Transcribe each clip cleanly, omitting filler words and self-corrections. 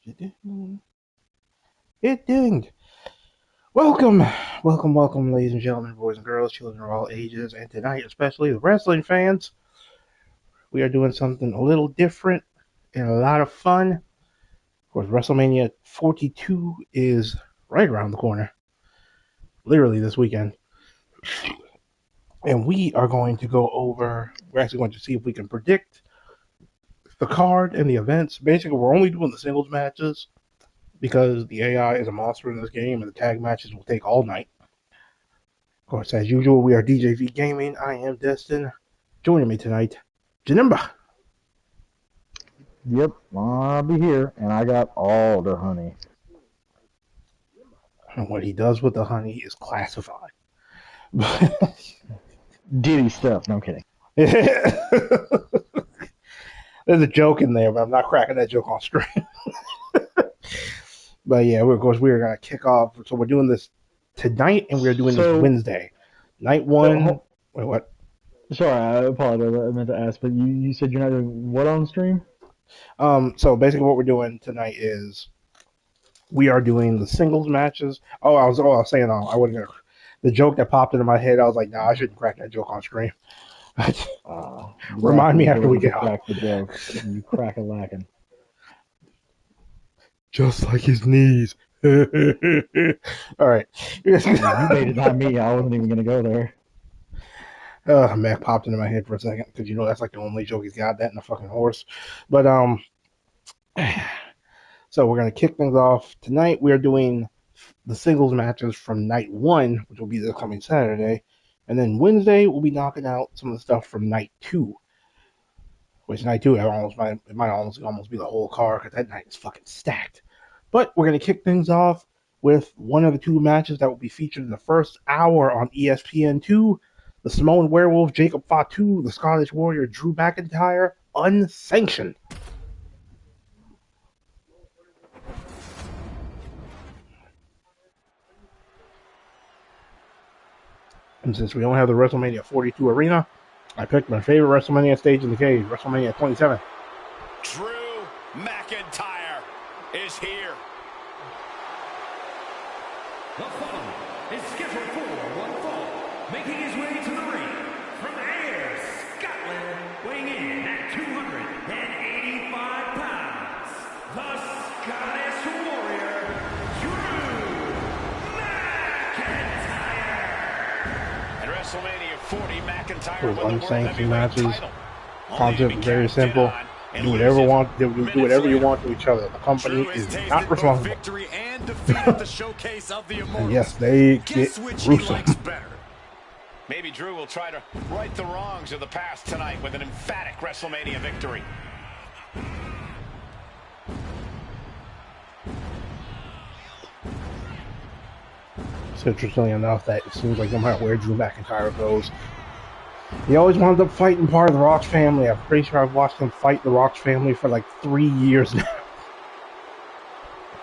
It dinged. Welcome, ladies and gentlemen, boys and girls, children of all ages, and tonight, especially the wrestling fans, we are doing something a little different and a lot of fun. Of course, WrestleMania 42 is right around the corner, literally this weekend. And we are going to go over, we're actually going to see if we can predict the card and the events. Basically, we're only doing the singles matches because the AI is a monster in this game and the tag matches will take all night. Of course, as usual, we are DJV Gaming. I am Destin. Joining me tonight, Janimba. Yep, I'll be here, and I got all the honey. And what he does with the honey is classified. Diddy stuff, no kidding. There's a joke in there, but I'm not cracking that joke on stream. But yeah, of course, we are going to kick off. So we're doing this tonight, and we're doing this Wednesday. Night one. Wait, what? Sorry, I apologize. I meant to ask, but you said you're not doing what on stream? So basically what we're doing tonight is we are doing the singles matches. I was saying I wasn't gonna. The joke that popped into my head, I was like, nah, I shouldn't crack that joke on stream. Remind me after we get off. Crack the joke. You crack a lacking. Just like his knees. All right. You made it, not me. I wasn't even gonna go there. Mac popped into my head for a second because that's like the only joke he's got, that and a fucking horse. But so we're gonna kick things off tonight. We are doing the singles matches from night one, which will be this coming Saturday, and then Wednesday we'll be knocking out some of the stuff from night two. Which night two, it might almost be the whole card because that night is fucking stacked. But we're gonna kick things off with one of the two matches that will be featured in the first hour on ESPN2. The Samoan Werewolf, Jacob Fatu, the Scottish Warrior, Drew McIntyre, unsanctioned. And since we don't have the WrestleMania 42 arena, I picked my favorite WrestleMania stage in the cage, WrestleMania 27. Drew McIntyre is here. The following is scheduled for one fall, making his way to the ring from Ayr, Scotland, weighing in at 285 pounds, the Scottish Warrior, Drew McIntyre. At WrestleMania 40, McIntyre Those won the unsanctioned World Heavyweight matches, title. concept very simple. Do whatever you want to each other. The company is not responsible. And yes, they get gruesome. Maybe Drew will try to right the wrongs of the past tonight with an emphatic WrestleMania victory. It's interesting enough that it seems like no matter where Drew McIntyre goes, he always winds up fighting part of the Rock's family. I'm pretty sure I've watched him fight the Rock's family for like 3 years now.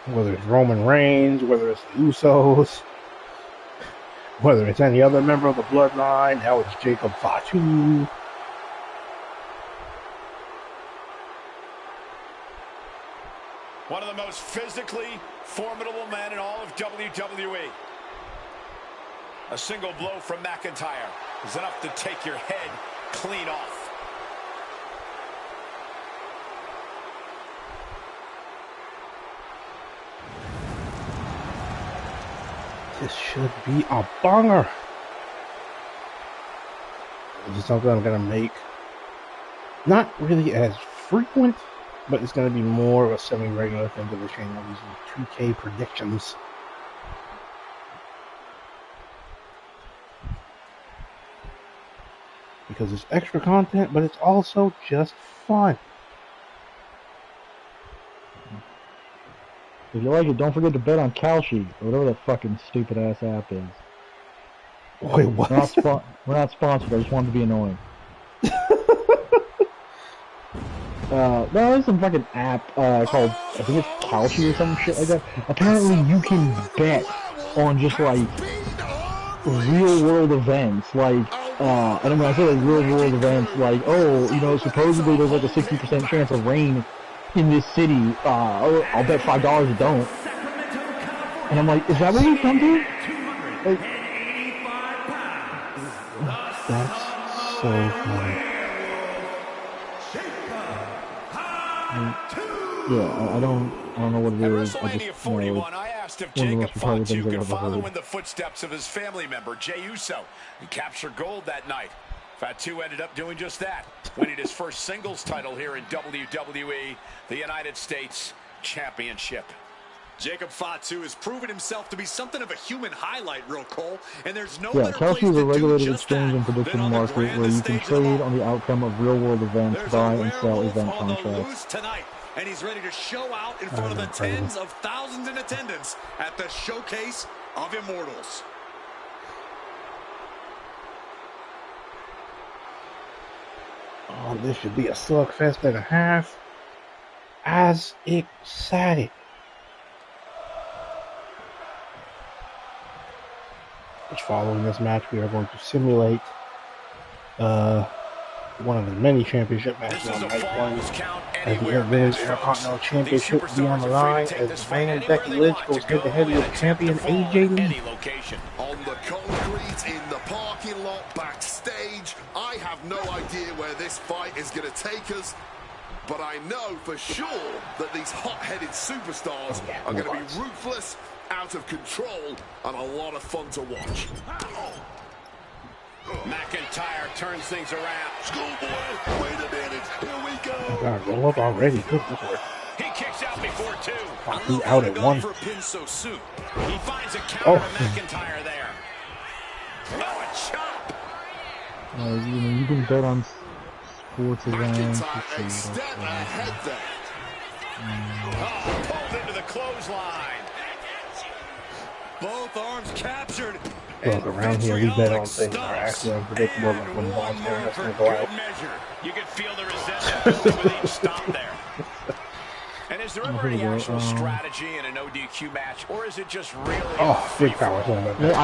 Whether it's Roman Reigns, whether it's the Usos, whether it's any other member of the bloodline, now it's Jacob Fatu. One of the most physically formidable men in all of WWE. A single blow from McIntyre is enough to take your head clean off. This should be a banger. This is something I'm going to make not really as frequent, but it's going to be more of a semi-regular thing to the channel. These are 2K predictions. Because it's extra content, but it's also just fun. If you like it, don't forget to bet on Kalshi, or whatever that fucking stupid ass app is. Wait, what? We're not sponsored, I just wanted to be annoying. There's some fucking app called, I think it's Kalshi or some shit like that. Apparently you can bet on just like real world events, like and when I say like real world events, like, oh, supposedly there's like a 60% chance of rain in this city. I'll bet $5 you don't. And I'm like, is that what you come to? Like, That's so funny. Yeah, I don't know what it At is. I WrestleMania just 41, I asked if one of the Jacob most retarded Fatu things I've could ever follow heard. in the footsteps of his family member, Jey Uso, and capture gold that night. Fatu ended up doing just that, winning his first singles title here in WWE, the United States Championship. Jacob Fatu has proven himself to be something of a human highlight, real Cole, and there's no Yeah, better Kelsey place is a to do regulated just exchange that and than prediction on the market where grandest you can stage of them trade all. on the outcome of real-world events, There's buy a and sell werewolf event on the contracts. loose tonight, and he's ready to show out in That front of was the incredible. tens of thousands in attendance at the Showcase of Immortals. Oh, this should be a slugfest and a half. As excited. Which following this match, we are going to simulate one of the many championship This matches is on a night one. falls count As the anywhere Women's match, Intercontinental folks. Championship These will be on superstars the are free line to take as this the fight man anywhere Becky they Lynch want goes to head to go head and with attempt champion to fall AJ in Lee. any location. On the concrete, in the parking lot, backstage, I have no idea where this fight is going to take us, but I know for sure that these hot-headed superstars are going to be ruthless, out of control, and a lot of fun to watch. McIntyre turns things around. Schoolboy, wait a minute, here we go. God, roll up already. Good lord. He kicks out before two. Fatu out at one. For a pin so soon. He finds a counter Oh. to McIntyre there. Oh, a chop. You can bet on sports events. McIntyre a step ahead there. Oh, pulled into the clothesline. Both arms captured. Look, around here, we bet on things that are actually unpredictable, like when Vaughn's hair is going to go out. You can feel the resentment building with each stomp there. And is there ever any actual strategy in an ODQ match, or is it just really? Oh, big power slam. Yeah,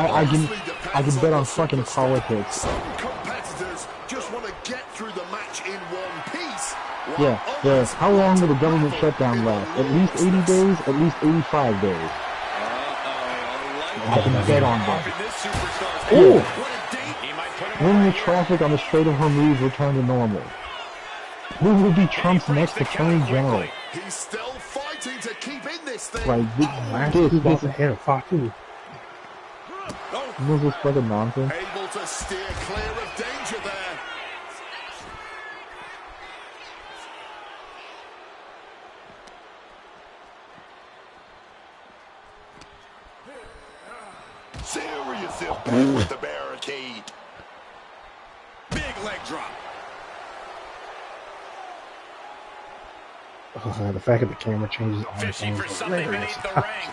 I can bet on fucking politics. Some competitors just want to get through the match in one piece. Yeah. How long will the government shutdown last? At least 80 days? At least 85 days. I can bet on that. Ooh! When will traffic on the Strait of Hormuz return to normal? Who will be Trump's next attorney general? He's still fighting to keep in this thing. Like, Last 2 days ahead of Fatu. this is fucking nonsense. Able to steer clear of danger there. Serious impact with the barricade. Big leg drop. Oh, the fact that the camera changes all the Fishing time for is something hilarious. beneath the ring.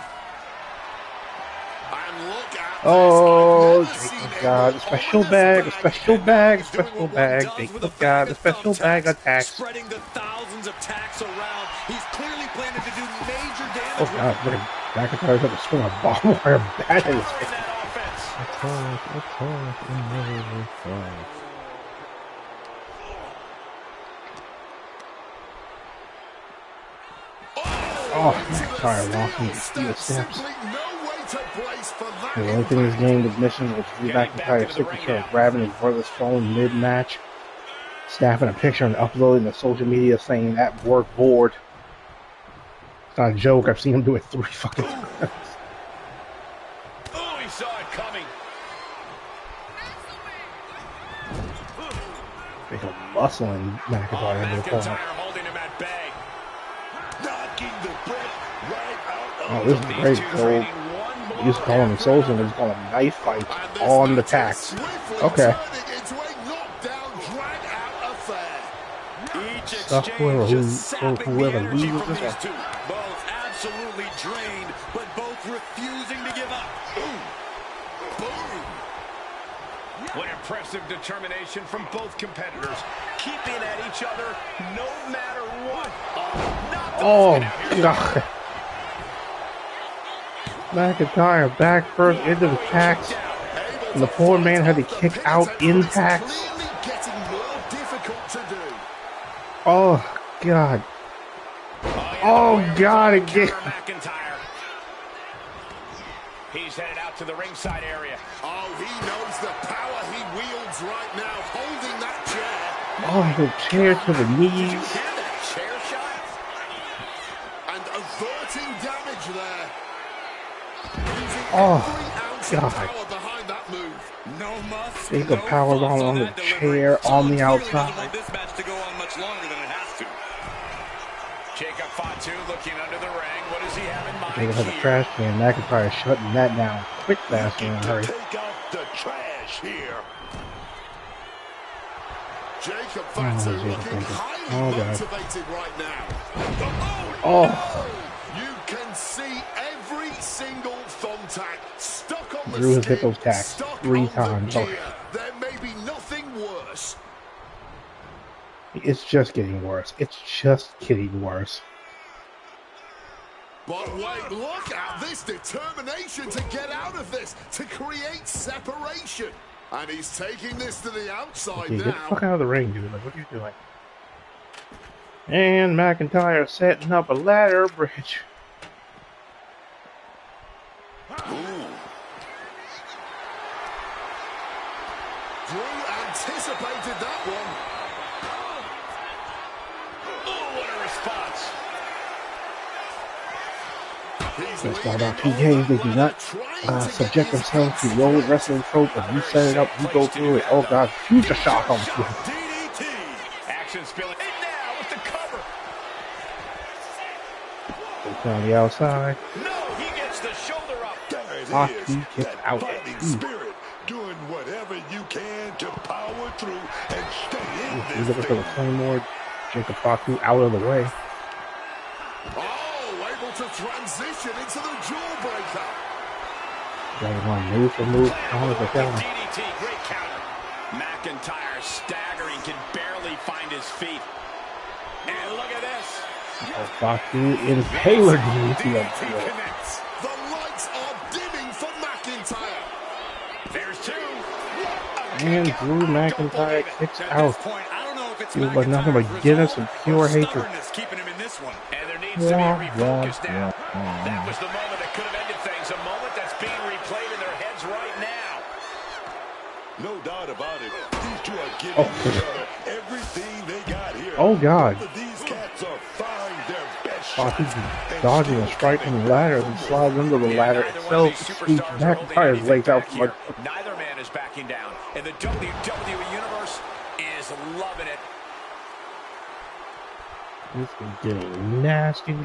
And look at Oh, this. I've never seen Jacob anyone got a special on this bag, a bag. special bag, a special bag. Jacob got a special bag of tacks. Spreading the thousands of tacks around. He's clearly planning to do major damage. Oh god, look at McIntyre's got to swing a barbed wire bat in his Powering face. that offense. Attack, and never reflect. Oh, McIntyre lost him to steel steps. Simply no way to brace for that The only thing this game was missing was Drew McIntyre's signature of grabbing his brother's phone mid-match, snapping a picture and uploading to social media saying at work bored. It's not a joke, I've seen him do it 3 fucking times. Oh, he saw it coming. Big old muscling McIntyre into the McIntyre corner. holding him at bay. knocking the brick right out Oh, of this is These great. two So, trading one we used to call them souls and we just call them knife fights and this on the match is tacks. swiftly Okay. turning into a knockdown, drag-out affair. Each Suck whoever, exchange just sapping the whoever energy loses from this these one. two. Both absolutely drained, but both refusing to give up. What impressive determination from both competitors, keeping at each other no matter what. Oh, God. McIntyre back first into the tacks. And the poor man had to kick out in tacks. Clearly getting more difficult to do. Oh, God. Oh, God, again. McIntyre. He's headed out to the ringside area. Oh, he knows the power he wields right now, holding that chair. Oh, the chair to the Did you knees. hear that chair shot? And averting damage there. Using Oh, every ounce God. of power behind that move. No muss, Jacob no powerbomb fuss on the that delivery. chair on the Someone clearly doesn't outside. want this match to go on much longer than it has to. Jacob Fatu looking under the ring. What does he have in mind Jacob has a here? trash can. McIntyre shutting that down quick, fast, and in a hurry. Take out the trash here. Jacob Oh, Fatu Jacob looking Fatu. highly Oh, God. motivated right now. Oh, You can see every single thumbtack stuck on the Drew has hit skin, those tacks stuck 3 on times the already. gear. There may be nothing worse. it's just getting worse. It's just getting worse. But wait, look at this determination to get out of this, to create separation. And he's taking this to the outside Okay, get the now. fuck out of the ring, dude. Like, what are you doing? And McIntyre setting up a ladder bridge. Drew anticipated that one. Oh, what a response. That's all about PKs. They do not subject themselves to the old wrestling trope of you set it up, you go through it. Oh, God. Future shock on the field. DDT. Action spilling. And now with the cover. It's on the outside. No, he gets the shoulder up. There it Hockey is. gets That out. fighting spirit, doing whatever you can to power through and stay in He's this looking for the thing. Claymore. Jacob Fatu out of the way. Oh, able to transition into the jawbreaker. Dragon Line move for move. Counter for counter. DDT, great counter. McIntyre staggering, can barely find his feet. And look at this. Oh, Fatu impaler DDT on the DDT field. connects. The lights are dimming for McIntyre. There's two. And Drew McIntyre kicks At out. this point, I don't know if it's Feels like nothing but McIntyre's Guinness and resolve pure or hatred. stubbornness keeping him in this one. And there needs to be a refocus now. That was the moment that could have ended things. A moment that's being replayed in their heads right now. No doubt about it. These two are giving each other everything they got here. Oh, God. Both of these cats are firing their best Fatu shots. dodging a strike from the ladder and slides under the ladder Neither one of itself. these Sweeps superstars are holding McIntyre's anything legs out back from here. under. Neither man is backing down. And the WWE Universe is loving it. This is getting nasty.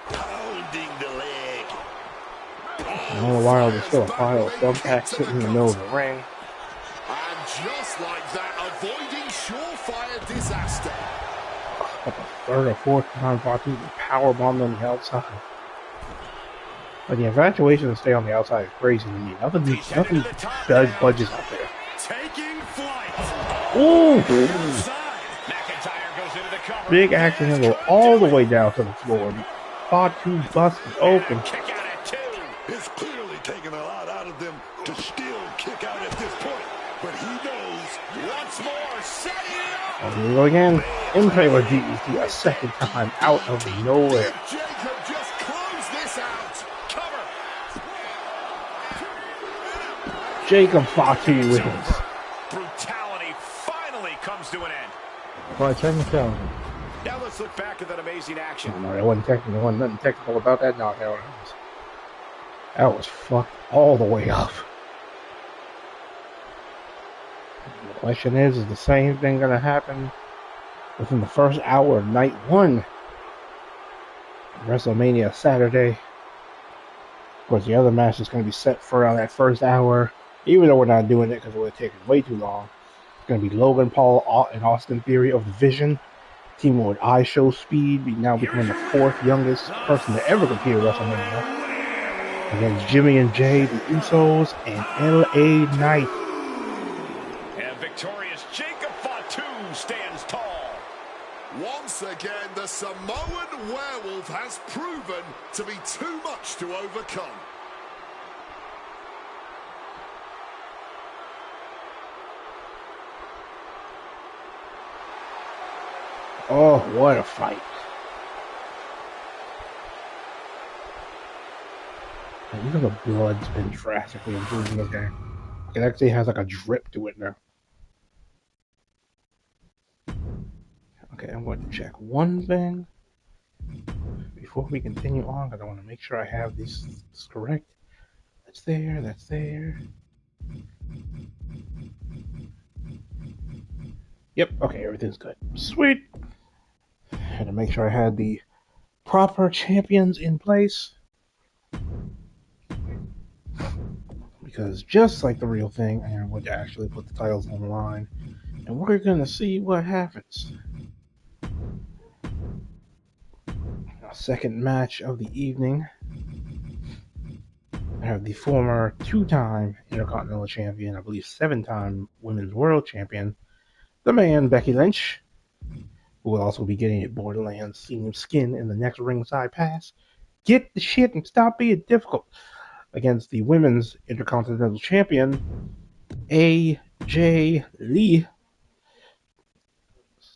Pounding the leg. All the while, there's still a pile of thumbtacks sitting in the middle of the ring. And just like that, avoiding surefire disaster. Like a third or fourth time, Fatu powerbombed on the outside. But the infatuation to stay on the outside is crazy to me. Nothing does budges out there. Taking flight. Ooh! McIntyre goes into the cover. Big action angle all the way down to the floor. Fatu busted open. Kick out at two. It's clearly taking a lot out of them to still kick out at this point. But he knows. Once more, setting it up. Oh, here we go again. Impaler DDT a second time out of nowhere. Jacob just closed this out. Cover. Jacob Fatu wins. Brutality finally comes to an end. All right, technicality. Now let's look back at that amazing action. No, that wasn't technical. There wasn't nothing technical about that knockout. That was fucked all the way up. The question is the same thing going to happen within the first hour of night one? WrestleMania Saturday. Of course, the other match is going to be set for around that first hour, even though we're not doing it because it would have taken way too long. It's going to be Logan Paul and Austin Theory of the Vision, teaming with iShow Speed, now becoming the fourth youngest person to ever compete at WrestleMania. Against Jimmy and Jay, the Usos, and LA Knight. And victorious Jacob Fatu stands tall. Once again, the Samoan werewolf has proven to be too much to overcome. Oh, what a fight. Even the blood's been drastically improved in this game. It actually has like a drip to it now. Okay, I'm going to check one thing before we continue on, because I want to make sure I have these correct. That's there, that's there. Yep, okay, everything's good. Sweet! Had to make sure I had the proper champions in place. Because just like the real thing, I am going to actually put the titles on the line. And we're going to see what happens. Our second match of the evening. I have the former two-time Intercontinental Champion, I believe 7-time Women's World Champion, the man Becky Lynch, who will also be getting a Borderlands theme skin in the next ringside pass. Get the shit and stop being difficult. Against the Women's Intercontinental Champion, AJ Lee.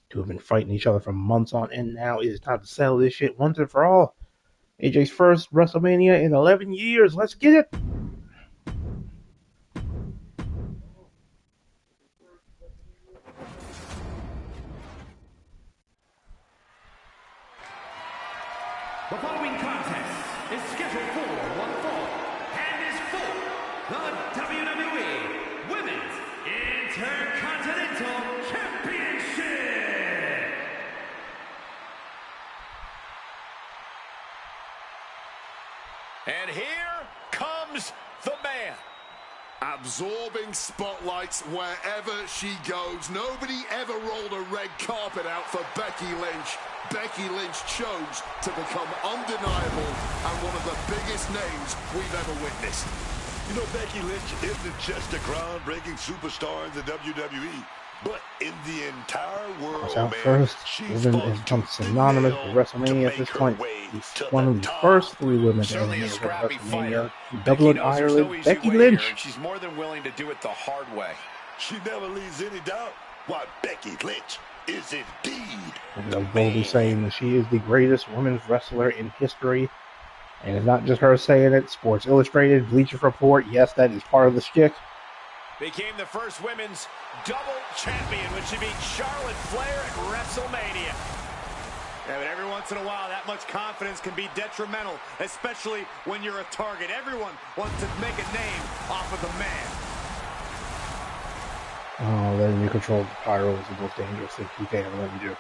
Two have been fighting each other for months on end now. It is time to settle this shit once and for all. AJ's first Wrestlemania in 11 years. Let's get it! The following contest is scheduled for one fall and is for the WWE Women's Intercontinental Championship. And here comes the man. Absorbing spotlights wherever she goes. Nobody ever rolled a red carpet out for Becky Lynch. Becky Lynch chose to become undeniable and one of the biggest names we've ever witnessed. You know, Becky Lynch isn't just a groundbreaking superstar in the WWE, but in the entire world, What's out man. first? She's Women fought has become tooth and synonymous nail with to WrestleMania at make this her point. way to One the of the top. first three women to Certainly a eliminate her scrappy at fighter. WrestleMania. Becky Dublin, knows there's no Ireland, easy Becky way Lynch. here, and she's more than willing to do it the hard way. She never leaves any doubt why Becky Lynch is indeed. I'm boldly saying that she is the greatest women's wrestler in history. And it's not just her saying it. Sports Illustrated, Bleacher Report, yes, that is part of the shtick. Became the first women's double champion when she beat Charlotte Flair at WrestleMania. Yeah, but every once in a while, that much confidence can be detrimental, especially when you're a target. Everyone wants to make a name off of the man. Oh, letting you control the pyro is the most dangerous thing you can ever let me do.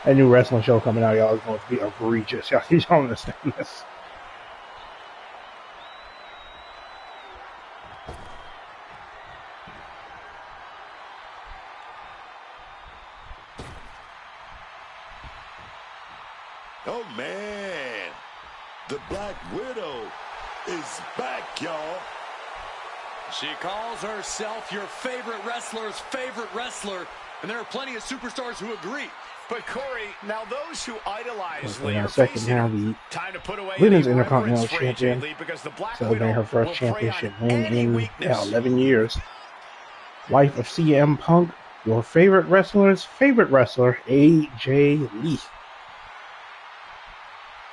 A new wrestling show coming out, y'all, is going to be egregious. Y'all don't understand this. Oh, man. The Black Widow is back, y'all. She calls herself your favorite wrestler's favorite wrestler, and there are plenty of superstars who agree. But Corey, now those who idolize In Lee a are second, facing now her. the Time to put away Women's any reverence Intercontinental for AJ Champion Lee, because the Black celebrating Widow her first will prey championship on win any in weakness. 11 years. Wife of CM Punk, your favorite wrestler's favorite wrestler, AJ Lee.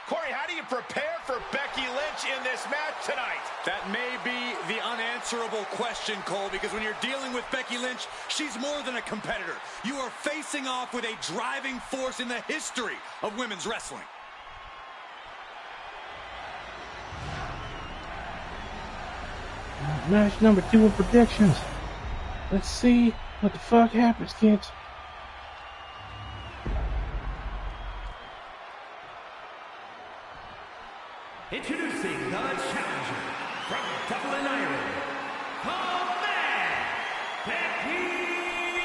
Corey, how do you prepare for Becky Lynch in this match tonight? That may be the unanswerable question, Cole, because when you're dealing with Becky Lynch, she's more than a competitor. You are facing off with a driving force in the history of women's wrestling. Match number 2 of predictions. Let's see what the fuck happens, kids. Introducing the challenger from Dublin, Ireland, the man, Becky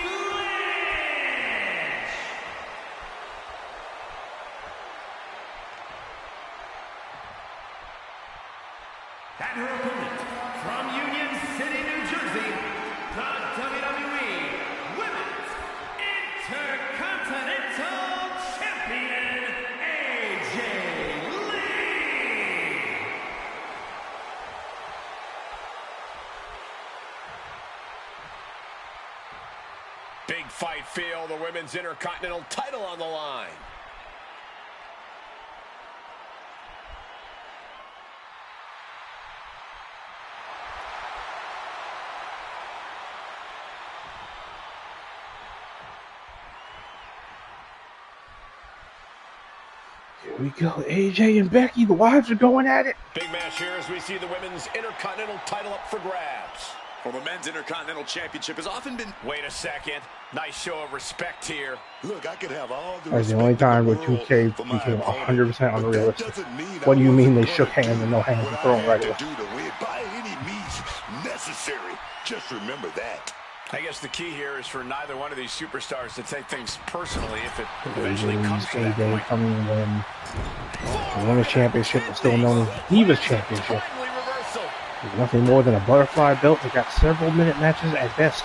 Lynch. And her opponent from Union City, New Jersey, the WWE Women's Intercontinental Champion, AJ Lee. Big fight feel, the Women's Intercontinental title on the line. Here we go. AJ and Becky, the wives are going at it. Big match here as we see the women's Intercontinental title up for grabs. Well, the men's Intercontinental Championship has often been... Wait a second. Nice show of respect here. Look, I could have all the That's the only time where 2K became 100% unrealistic. What do you mean they shook hands and no hands were thrown right away? By any means necessary. Just remember that. I guess the key here is for neither one of these superstars to take things personally if it AJ eventually comes to that AJ point. coming in when the Women's Championship is still known as the Divas Championship. Timely reversal. It's nothing more than a butterfly belt that got several minute matches at best.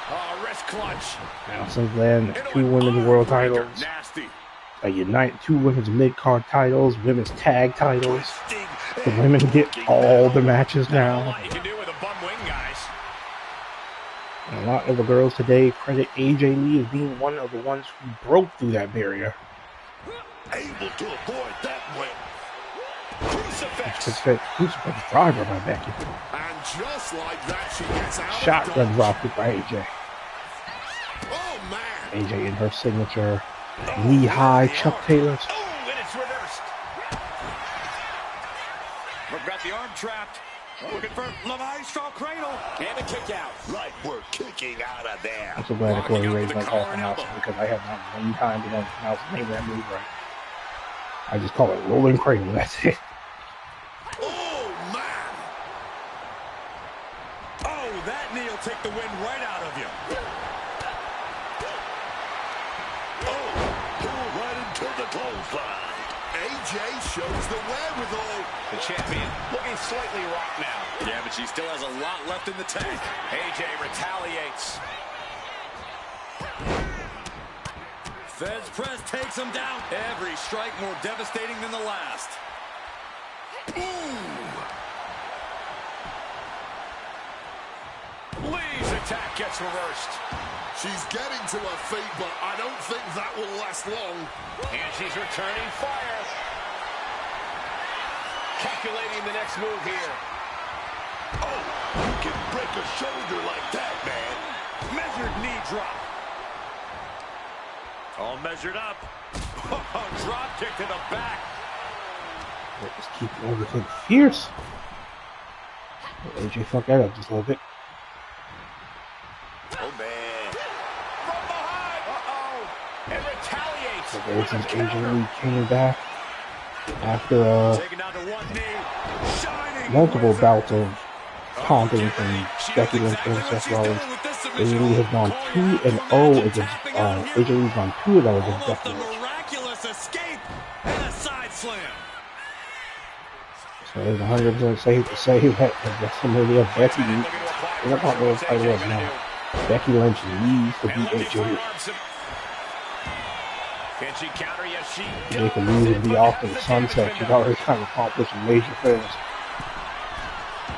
Oh, wrist clutch. Now since then, 2 women's world titles, Nasty. two women's mid-card titles, women's tag titles. The women get all the matches now. You can do with a bum wing, guys. And a lot of the girls today credit AJ Lee as being one of the ones who broke through that barrier. Able to avoid that win. Crucifix. Crucifix driver by Becky. And just like that, she gets out. Shotgun dropkick by AJ. Oh, man. AJ in her signature knee-high Chuck Taylors. Oh, and it's reversed. We've got the arm trapped. Looking for the Maestro Cradle. And a kick out. Right, we're kicking out of there. I'm so glad that Corey Ray's not called pronounce it because I have not one time been able to pronounce the name of that move right. I just call it rolling cradle. That's it. Oh, man. Oh, that knee will take the wind right out of you. Oh, pull right into the clothesline. AJ shows the wherewithal. The champion looking slightly rocked now. Yeah, but she still has a lot left in the tank. AJ retaliates. Fez press takes him down. Every strike more devastating than the last. Lee's attack gets reversed. She's getting to her feet, but I don't think that will last long. And she's returning fire. Calculating the next move here. Oh, you can break a shoulder like that, man. Measured knee drop. All measured up. Drop kick to the back. Just keep everything fierce. AJ fuck that up just a little bit. Oh, man. From behind. Uh-oh. And retaliates. So there's since AJ Lee came back after Taken down to one knee. Shining multiple wizard. bouts of taunting from Becky Lynch and Seth Rollins. AJ Lee has gone 2-0 against AJ Lee's gone 2-0 against Almost Becky a Lynch. miraculous escape and a side slam. So it's 100% safe to say that WrestleMania Becky we're not talking about the title right now. Becky Lynch needs to beat AJ Lee. Can she counter? Yes, she They can lose and be off to the sunset. She's already kind of accomplished some major things.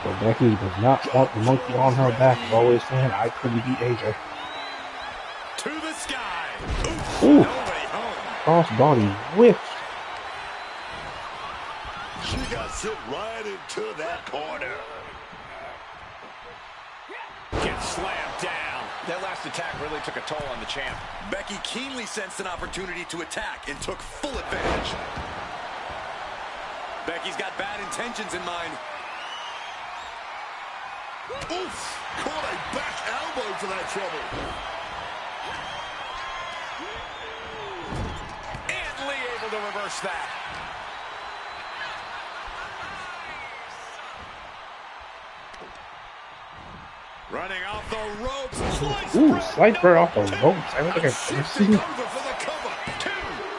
But Becky does not want the monkey on her back. She's always saying, I couldn't beat AJ. To the sky. Ooh, Nobody home. cross body whiff. She got sent right into that corner. gets slammed down. That last attack really took a toll on the champ. Becky keenly sensed an opportunity to attack and took full advantage. Becky's got bad intentions in mind. Oof! Caught a back elbow for that trouble. And Lee able to reverse that. Running off the ropes. Ooh, slight burn off the ropes. I don't think I've ever seen Over for the cover. Two.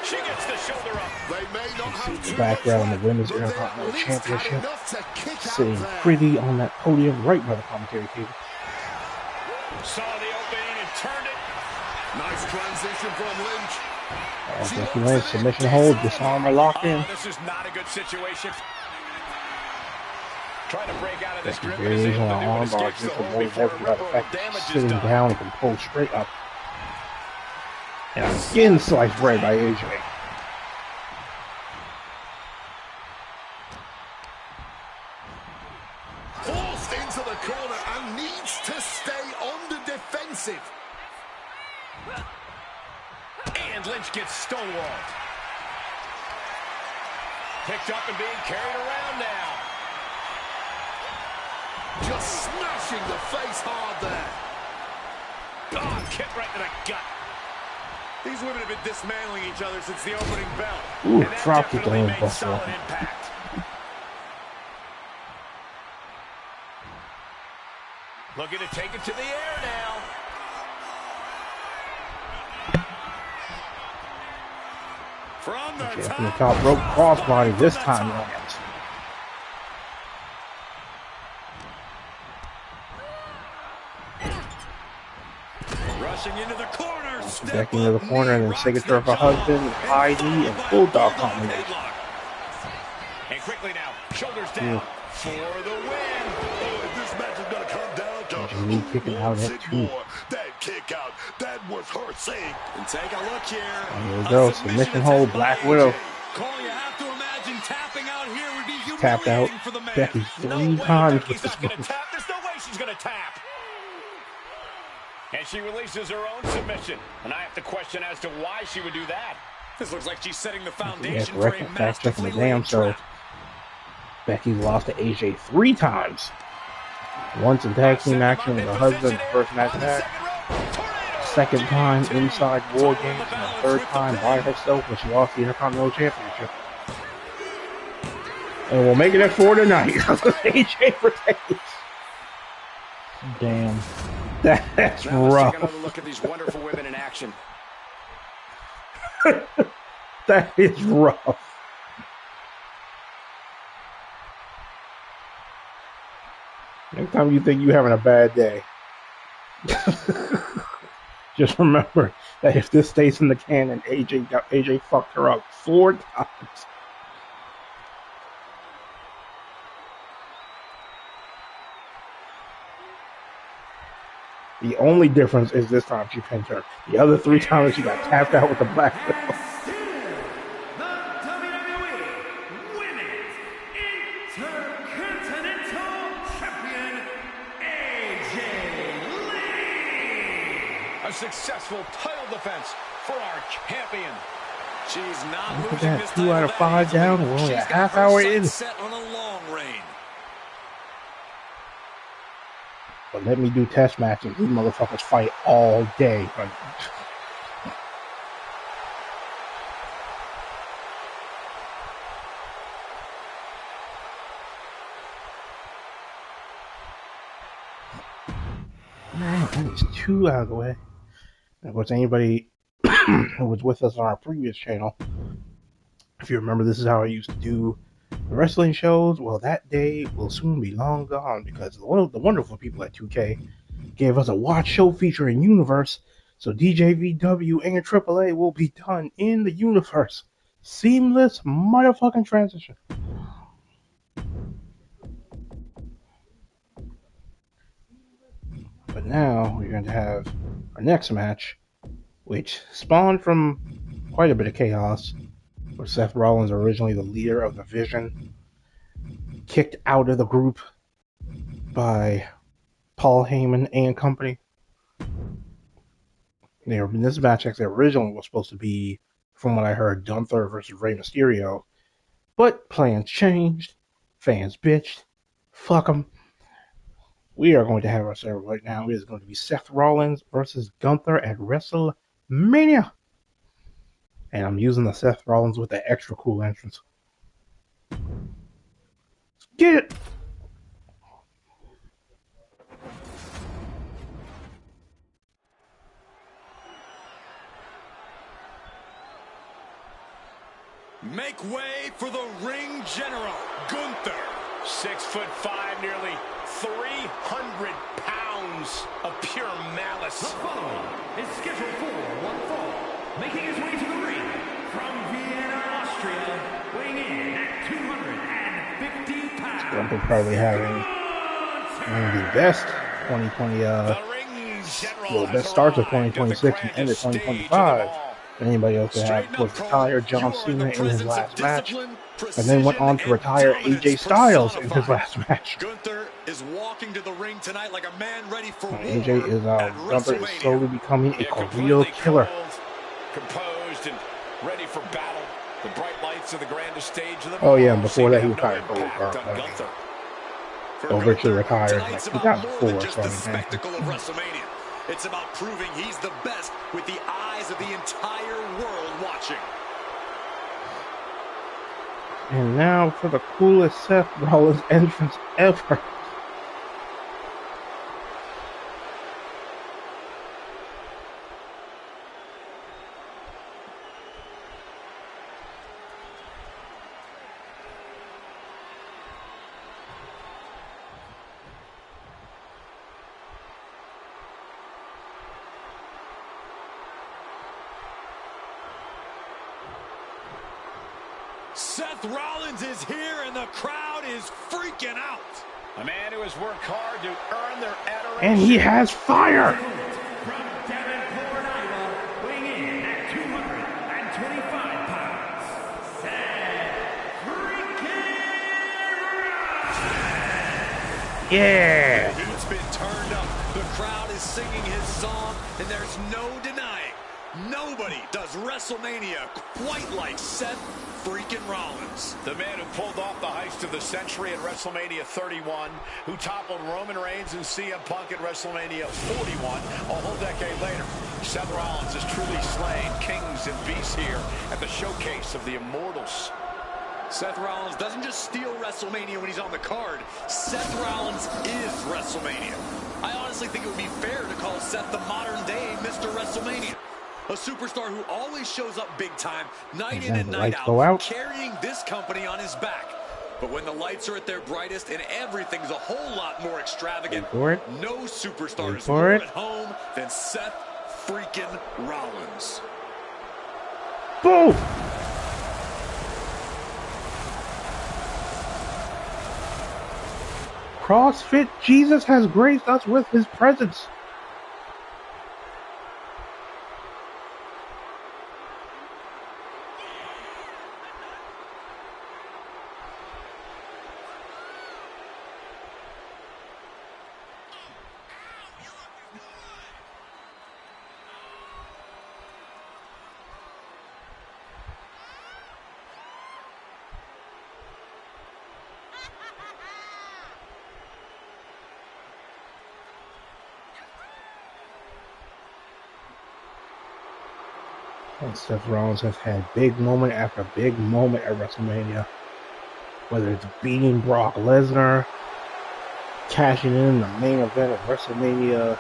She gets the shoulder up. They may not have the too background. much The women's but they've Intercontinental at least had Championship enough to kick out sitting there. pretty on that podium right by the commentary table. Saw the opening and turned it. Nice transition from Lynch. Becky Lynch, submission hold, disarm her, lock in. Oh, this is not a good situation. Trying to break out of this Becky grip. but is varies able on to her do it. arm bar, Escapes the just a hold more before heavy by the irreparable fact that damage she's is sitting done. down and can pull straight up. And a skin slice right by AJ. Forced into the corner and needs to stay on the defensive. And Lynch gets stonewalled. Picked up and being carried around now. Just smashing the face hard there. Oh, kick right to the gut. These women have been dismantling each other since the opening bell. Ooh, And that drop kick definitely on made Buffalo. solid impact. Looking to take it to the air now. From the Okay, from the top rope, crossbody this time lands. Rushing into the corner. Back into the corner and then signature of her husband, high knee, and bulldog combination. And quickly now, shoulders down for the win. This match is going to come down to Knee who kicking out wants at it 2. more. That kick out, that was her saying. And take a look here. And here we go, submission hold, attempt by Black AJ. Widow. Cole, you have to imagine tapping out here would be Tapped out humiliating for the man. Becky No 3 way times Becky's with this not going to move. tap. There's no way she's going to tap. And she releases her own submission. And I have to question as to why she would do that. This looks like she's setting the Yeah, foundation for correct. a Fact checking masterfully the damn laid show. trap. Becky's lost to AJ 3 times. Once in tag team action with her husband, first match back. Second time inside War Games, and the third time by herself when she lost the Intercontinental Championship. And we'll make it at 4 tonight. AJ retains. Damn. That's Now let's rough. take another look at these wonderful women in action. That is rough. Next time you think you're having a bad day, just remember that if this stays in the canon, AJ fucked her up 4 times. The only difference is this time she pinned her. The other 3 times she got tapped out with the Black Widow. The WWE Women's Intercontinental Champion, AJ Lee. A successful title defense for our champion. She's not Look at losing that, this 2 title out of that 5 easily. down. We're only She's a got half her hour sights in. set on a long reign. But let me do test matches. These motherfuckers fight all day. Like, man, that is 2 out of the way. And of course, anybody who was with us on our previous channel, if you remember, this is how I used to do the wrestling shows. Well, that day will soon be long gone because the wonderful people at 2K gave us a watch show featuring Universe. So DJVW and AAA will be done in the Universe. Seamless motherfucking transition. But now we're going to have our next match, which spawned from quite a bit of chaos, where Seth Rollins, originally the leader of the Vision, kicked out of the group by Paul Heyman and company. In this match, actually, originally was supposed to be, from what I heard, Gunther versus Rey Mysterio, but plans changed, fans bitched, fuck them. We are going to have ourselves right now. It is going to be Seth Rollins versus Gunther at WrestleMania. And I'm using the Seth Rollins with the extra cool entrance. Let's get it! Make way for the ring general, Gunther. 6'5", nearly 300 pounds of pure The malice. following is scheduled for one fall. Making his way to the ring from Vienna, Austria, weighing in at 250 pounds. Gunther probably having one of the best 2020, The ring general best starts of 2026 and end of 2025. Anybody else that had was retired John Cena in his last match, and then went on to retire AJ Styles in his last match. Gunther is walking to the ring tonight like a man ready for war. AJ is at Gunther is WrestleMania. slowly becoming a career Completely killer. cold, composed, and ready for battle. The bright lights of the grandest stage of the Oh yeah, and ball before seem to that he have no retired impact on over. Gunther. Virtually retired in like Tonight's about more than 2004, just so I the mean, spectacle of WrestleMania. It's about proving he's the best with the eyes of the entire world watching. And now for the coolest Seth Rollins entrance ever. Seth Rollins is here and the crowd is freaking out. A man who has worked hard to earn their adoration. And he has fire! From Davenport, Iowa, weighing in at 225 pounds, Seth freaking Rollins. Yeah! The heat's been turned up. The crowd is singing his song, and there's no denying. Nobody does WrestleMania quite like Seth freaking Rollins. The man who pulled off the heist of the century at WrestleMania 31, who toppled Roman Reigns and CM Punk at WrestleMania 41, a whole decade later. Seth Rollins has truly slain kings and beasts here at the showcase of the Immortals. Seth Rollins doesn't just steal WrestleMania when he's on the card. Seth Rollins is WrestleMania. I honestly think it would be fair to call Seth the modern-day Mr. WrestleMania. A superstar who always shows up big time, night in and night out, carrying this company on his back. But when the lights are at their brightest and everything's a whole lot more extravagant, no superstar is more at home than Seth freaking Rollins. Boom! CrossFit Jesus has graced us with his presence. And Seth Rollins has had big moment after big moment at WrestleMania. Whether it's beating Brock Lesnar, cashing in the main event of WrestleMania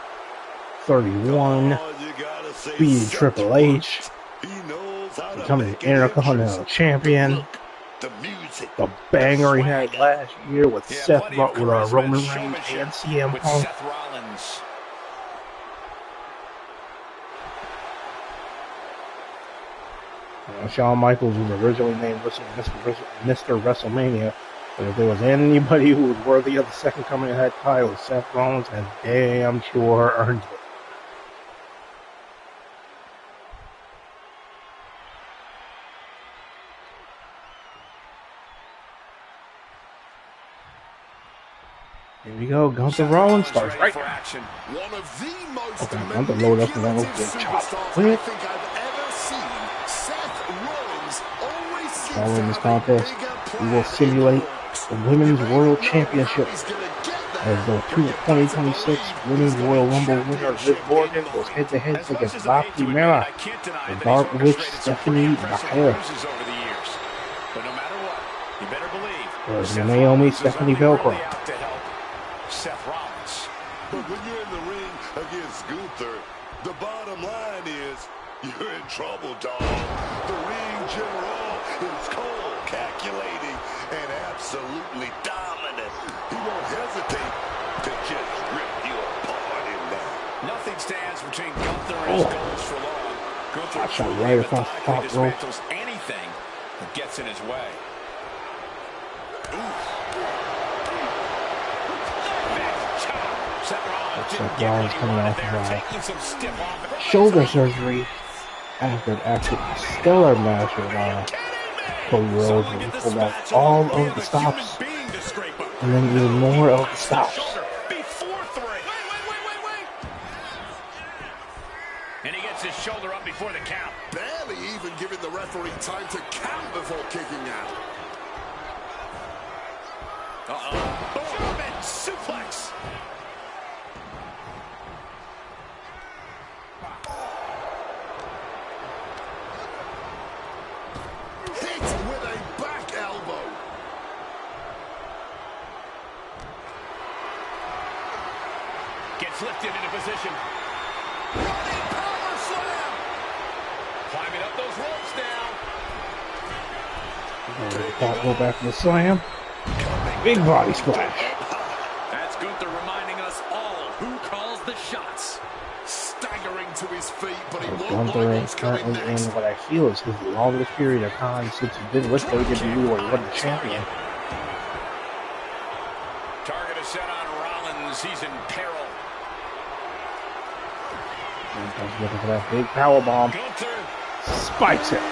31, beating Triple H, becoming the Intercontinental Champion, the banger he had last year with Roman Reigns and CM Punk. Shawn Michaels was originally named Mr. WrestleMania, but if there was anybody who was worthy of the second coming of that title, Seth Rollins has damn sure earned it. Here we go, Gunther Rollins starts right now. One of the most Okay, Gunther load up and then we'll get chopped quick. Following this contest, we will simulate the Women's World Championship as the 2026 Women's Royal Rumble winner Liv Morgan goes head-to-head against La Primera, the Dark Witch Stephanie Baker. There's Naomi Stephanie Velcro. Seth Rollins. But when you're in the ring against Gunther, the bottom line is you're in trouble, dog. The ring general is cold, calculating, and absolutely dominant. He won't hesitate to just rip you apart in there. Nothing stands between Gunther and his goals for long. Gunther shot right across the top rope. dismantles anything that gets in his way. Seth Rollins coming off of shoulder surgery after a stellar match with Cody Rhodes, where he pulled out all of the stops and then even more of the stops. And he gets his shoulder up before the count. Barely even giving the referee time to count before kicking out. German suplex. Hit with a back elbow. Gets lifted into position. Running power slam. Climbing up those ropes now. Go back to the slam. Big body splash. That's Gunther reminding us all who calls the shots. Staggering to his feet, but he won't Gunther mind is what's coming currently in next. what I feel is his longest period of time since he's been with WWE where he wasn't the champion. Target is set on Rollins. He's in peril. He's looking for that big power bomb. Gunther. Spikes it.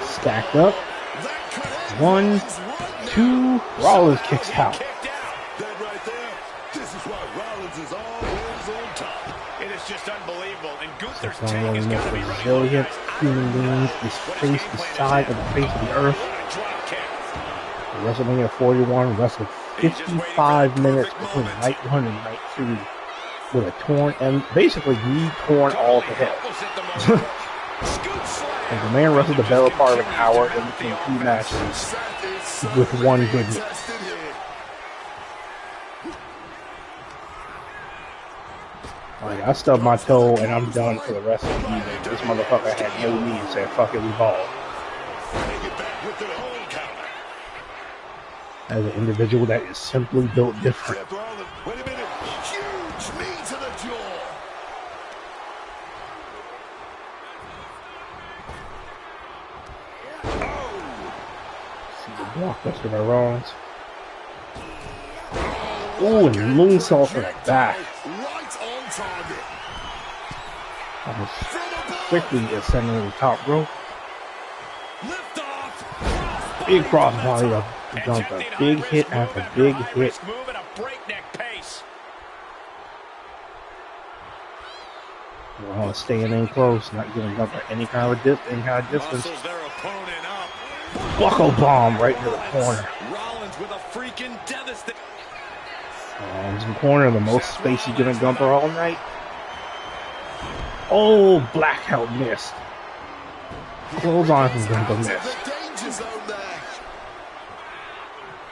Stacked up. That could end 1, Rollins right now. 2. Rollins kicks out. Kicked out. That right there, this is why Rollins is always on top. It is just unbelievable. And Gunther's One tank of has the got most to be running resilient low, guys. human beings, his face the side of the face of the earth. What a drop kick. WrestleMania 41 wrestled 55 minutes between night 1 and night 2 with a torn and basically knee torn all to hip. Helpless at the moment. Scoop slam. And the man wrestled the better part of an hour in between 2 matches Seth is so with one being good match. tested here. Like, I stubbed my toe and I'm done for the rest of the evening. This motherfucker had no knee and said, fuck it, we ball. Take it back with their own counter. As an individual that is simply built different. Seth Rollins, wait a minute. Huge knee to the jaw. See the blockbuster by Rollins. Ooh, and moonsault from the back. Right on target. Almost From above. quickly ascending to the top rope. Lift off. Big crossbody up to Gunther. Big hit after big hit. Move at a breakneck pace. Rollins staying in close, not giving Gunther any kind of distance. Muscles their opponent up. Buckle bomb right into the corner. Rollins with a freaking devastating. Rollins in the corner, the most space he's given Gunther all night. Oh, blackout missed. Close on from Gunther To missed. the danger zone there.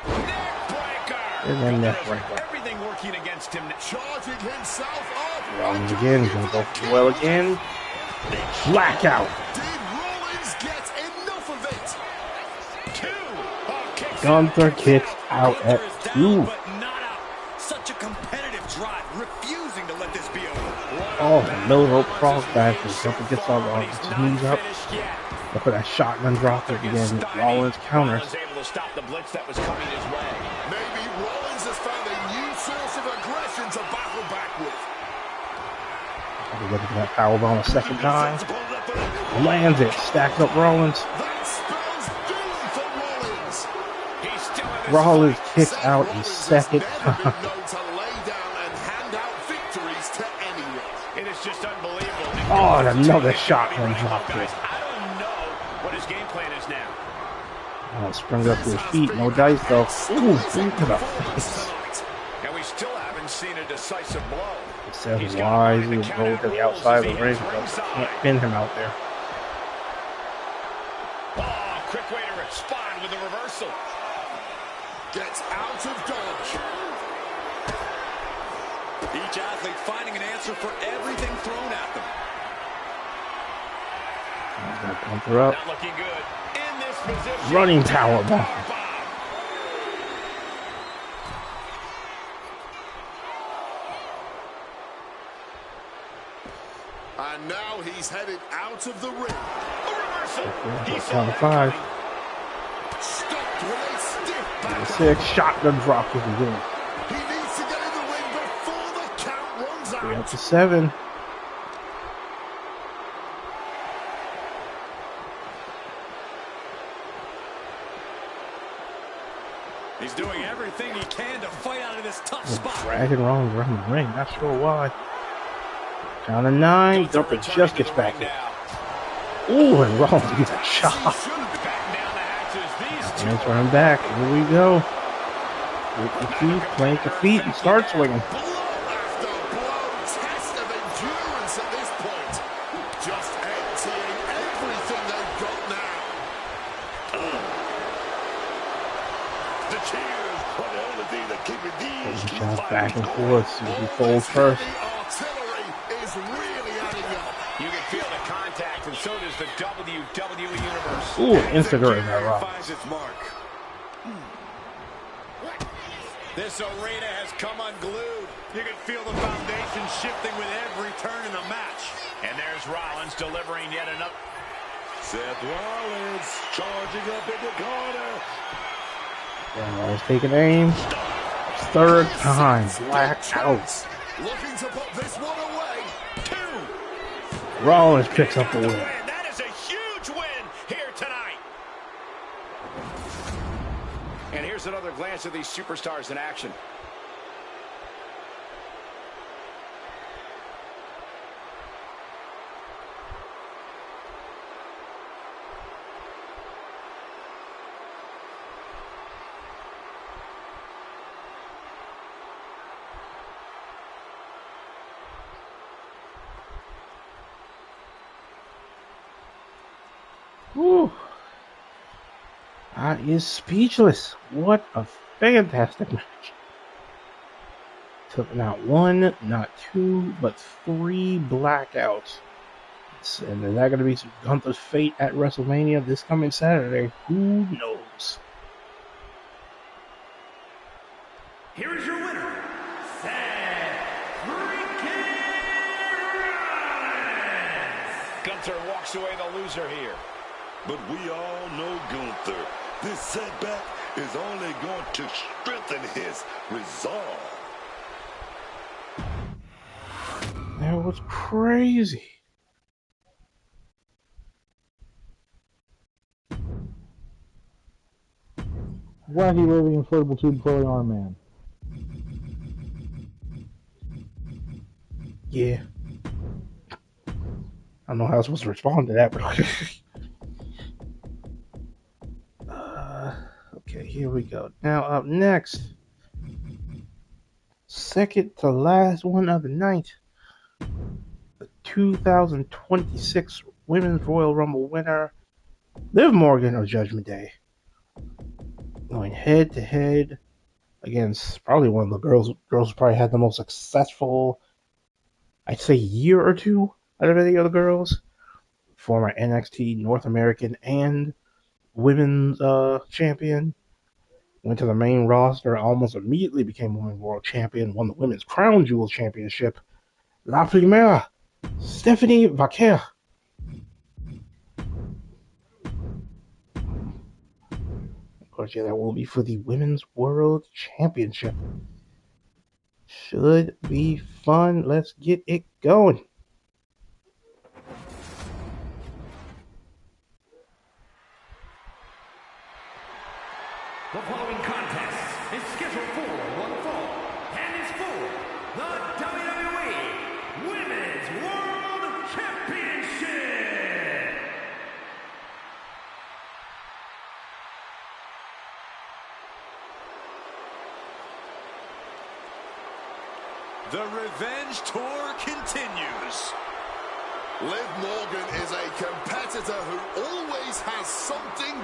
Neckbreaker. And then neck Gunther has breaker. everything working against him. Charging himself up. Rollins again, gonna go for the well again. Blackout. Did Rollins get enough of it? Two. Oh, kicks Gunther kicks out at Gunther is down, 2. but not out. Such a competitive drive, refusing to let this be over. Oh, the middle rope cross back as Gunther gets up, gets his knees up. finished yet. Look for that shotgun drop kick again. Rollins counters. Rollins able to stop the blitz that was coming his way. Maybe Rollins has found a new source of aggression to battle back with. Looking for that powerbomb a second time. Lands it. Stacks up Rollins. That spells doom for Rollins. He's still in this Rollins fight. kicks out a Rollins second has never time. been known to lay down and hand out victories to anyone. It is just unbelievable. Oh, and another shotgun drop kick. I don't know what his game plan is now. Oh, sprung up to his feet. No dice though. Ooh, boot to the face. And we still haven't seen a decisive blow. Seth wisely rolled to the outside of the ring. But can't pin him out there. Oh, quick way to respond with a reversal. Gets out of dodge. Each athlete finding an answer for everything thrown at them. Gonna Gunther up. Not looking good. In this position. Running power bomb. And now he's headed out of the ring. A reversal. He saw Count that of 5. coming. Stopped with a stiff back. 6. Shotgun drop kick again. He needs to get in the ring before the count runs 3 up out. to 7. He's doing everything he can to fight out of this tough spot. Dragging Rollins around the ring. Not sure why. Down to 9. Gunther just gets back in. Ooh, and Rollins gets a shot. And turn back. Here we go. With the feet, plant the feet, and start swinging. Blow after blow, test of endurance at this point. Just emptying everything they've got now. The cheers are the only thing that keep these two Jump fighters back and going. forth. See who folds first. The artillery is really adding up. You can feel the contact, and so does the WWE Universe. Ooh, Instagram that rock. Finds its mark. This arena has come unglued. You can feel the foundation shifting with every turn in the match. And there's Rollins delivering yet another. Seth Rollins charging up in the corner. And Rollins taking aim. Third time. Black out. Looking to put this one away. Rollins picks up the win. That is a huge win here tonight. And here's another glance at these superstars in action. Whew. I is speechless. What a fantastic match. Took not one, not two, but 3 blackouts. And is that going to be Gunther's fate at WrestleMania this coming Saturday? Who knows? Here is your winner, Seth freaking Rollins. Gunther walks away the loser here. But we all know Gunther. This setback is only going to strengthen his resolve. That was crazy. Wacky roving inflatable tube floating arm man. Yeah. I don't know how I was supposed to respond to that, but okay, here we go. Now up next, second to last one of the night, the 2026 Women's Royal Rumble winner, Liv Morgan of Judgment Day, going head to head against probably one of the girls who probably had the most successful, I'd say, year or two out of any of the girls. Former NXT North American and Women's Champion. Went to the main roster, almost immediately became Women's World Champion, won the Women's Crown Jewel Championship. La Primera, Stephanie Vaquer. Of course, yeah, that will be for the Women's World Championship. Should be fun. Let's get it going. The following contest is scheduled for one fall and is for the WWE Women's World Championship. The Revenge Tour continues. Liv Morgan is a competitor who always has something I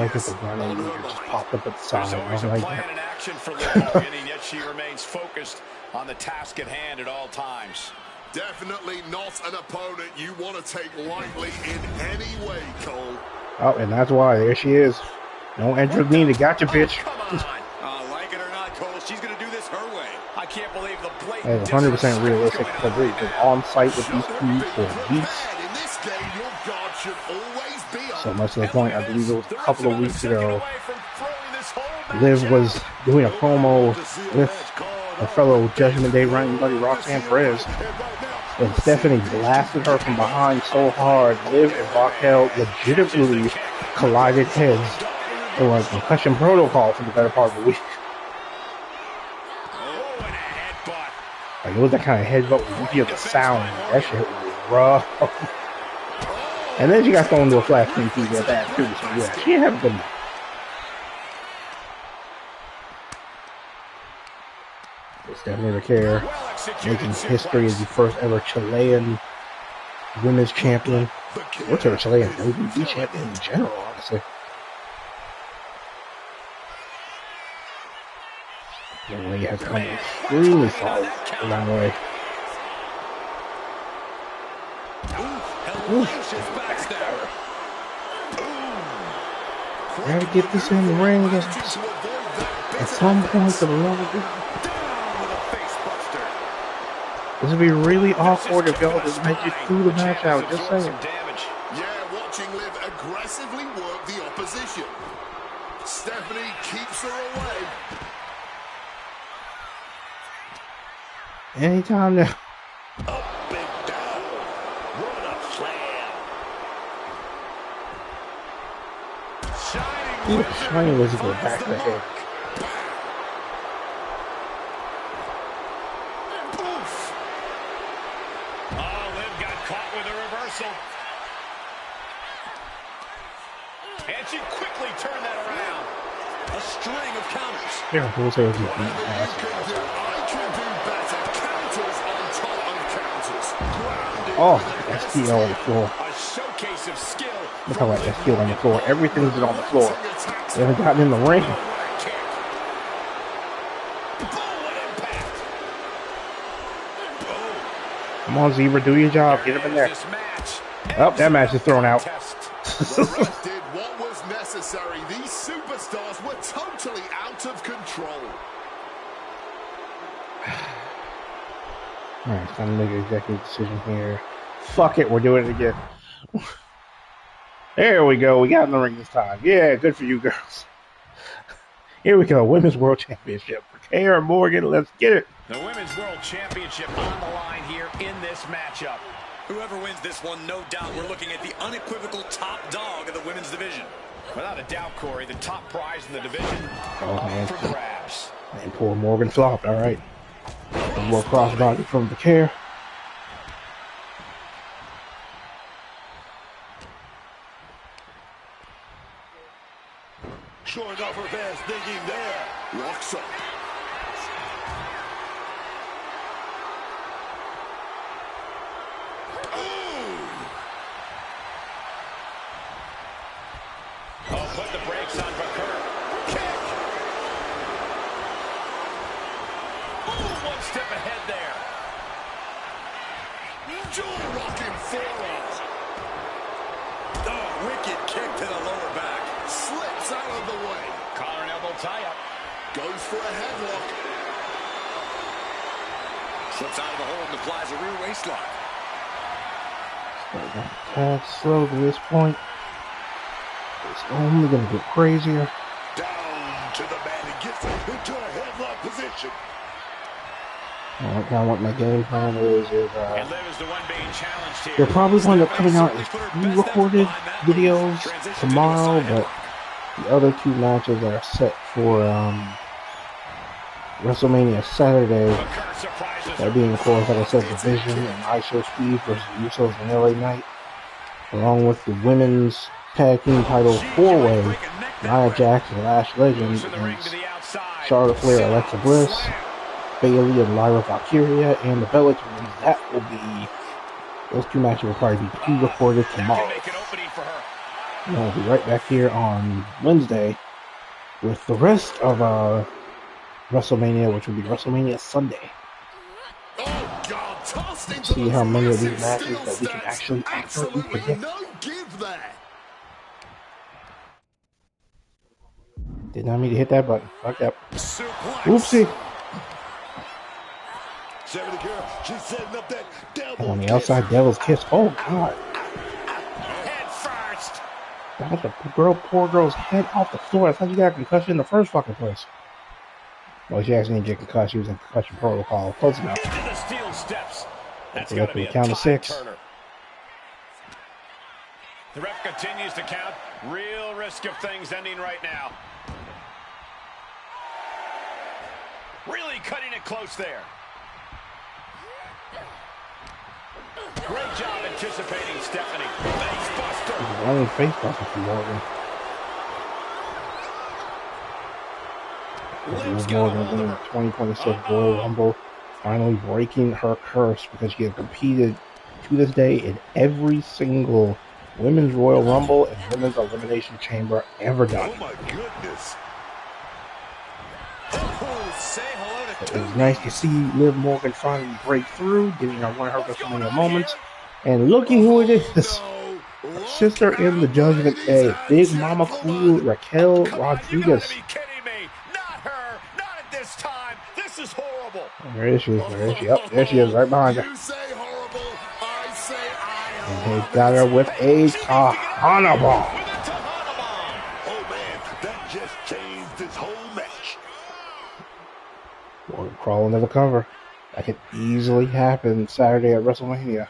like devious that the on running her just mind. popped up at the side. There's always I a like plan that. in action for Liv Morgan, and yet she remains focused on the task at hand at all times. Definitely not an opponent you want to take lightly in any way, Cole. Oh, and that's why. There she is. No entrance needed. Gotcha, bitch. Come on. Like it or not, Cole, she's going to do this her way. I can't believe the That blatant is 100% realistic. disrespect Because going they've been right now. on site with these two for weeks. In this game, your guard should always be So on. much to the point, I believe it was a couple of weeks ago, Liv Liv was doing a promo with her fellow Judgment Day running buddy Roxanne Perez. And Stephanie blasted her from behind so hard, Liv and Raquel legitimately collided heads. It was concussion protocol for the better part of the week. Oh, and a headbutt. Like, Like, it was that kind of headbutt where you hear the sound. That shit was rough. And then she got thrown into a flash TV at that too. So yeah, she had a good night. Stephanie Ricare making history as the first ever Chilean women's champion. What's her Chilean WWE champion in general, honestly? The way has come extremely far a long way. Gotta get this in the ring at some point to the level. This would be really awkward if y'all just make it through the match out. Just saying. Yeah, watching Liv aggressively work the opposition. Stephanie keeps her away. Anytime now. Up and down. What a slam. Shining was go back to the head. And she quickly turned that around. A string of counters. Yeah, we'll say it's I can do better. Counters on top of counters. Grounded. oh, STL on the floor. A showcase of skill. Look how like STL on the floor. Everything's on the floor. They haven't gotten in the ring. Come on, Zebra, do your job. Get him in there. Oh, that match is thrown out. The ref did what was necessary. These superstars were totally out of control. Alright, time to make an executive decision here. Fuck it, we're doing it again. There we go. We got in the ring this time. Yeah, good for you girls. Here we go. Women's World Championship. Kara Morgan, let's get it. The Women's World Championship on the line here in this matchup. Whoever wins this one, no doubt we're looking at the unequivocal top dog of the women's division. Without a doubt, Corey, the top prize in the division man. for grabs. And poor Morgan flopped, alright. More crossbody from the Kara. Showing off her best thinking there. Locks up. Oh, put the brakes on for Kurt. Kick! Ooh, one step ahead there. Jaw rocking forearms. Oh, wicked kick to the lower back. Slips out of the way. Collar and elbow tie-up. Goes for a headlock. Slips out of the hold and applies a rear waist lock. Slow to this point. It's only going to get crazier. Down to the mat and gets into a headlock position. Alright, now what my game plan is And Liv is the one being challenged here. they're probably going to come out as pre-recorded videos tomorrow, but the other two matches are set for WrestleMania Saturday. That being, of course, like I said, Division and I Show Speed versus Usos and LA Knight, along with the women's tag team title 4-way, Nia Jax and Lash Legends against Charlotte Flair, Alexa Bliss, Bayley and Lyra Valkyria, and the Bella Twins. That will be, those two matches will probably be pre-recorded tomorrow. And we'll be right back here on Wednesday with the rest of WrestleMania, which will be WrestleMania Sunday. Oh God, tossed into See how many of these matches that we can actually accurately predict. No give there. Did not mean to hit that button. Fuck up. Oopsie. She's setting up that And on the outside, Devil's Kiss. Oh, God. Head first. That was the poor girl's head off the floor. I thought you got a concussion in the first fucking place. Well, she actually didn't get concussed. She was in concussion protocol. Close enough. Into the steel steps. That's We're got up to to be the a count of 6. turner. The ref continues to count. Real risk of things ending right now. Really cutting it close there. Great job anticipating Stephanie. Face buster. He's running face buster from Morgan. Liv Morgan winning the 2026 Royal Rumble, finally breaking her curse because she has competed to this day in every single Women's Royal Rumble and Women's Elimination Chamber ever done. Oh my goodness. Oh, say hello to It was nice to see Liv Morgan finally break through, getting her one of her WrestleMania moments. And looking who it is, her sister in the Judgment Day, Big Mama Cool Raquel Rodriguez. This is horrible. Where is she? Where is she? Up there she is, right behind her. You say horrible, I say I And they got her with a Kahana Bomb. Oh man, that just changed this whole match. Morgan crawling to the cover. That could easily happen Saturday at WrestleMania.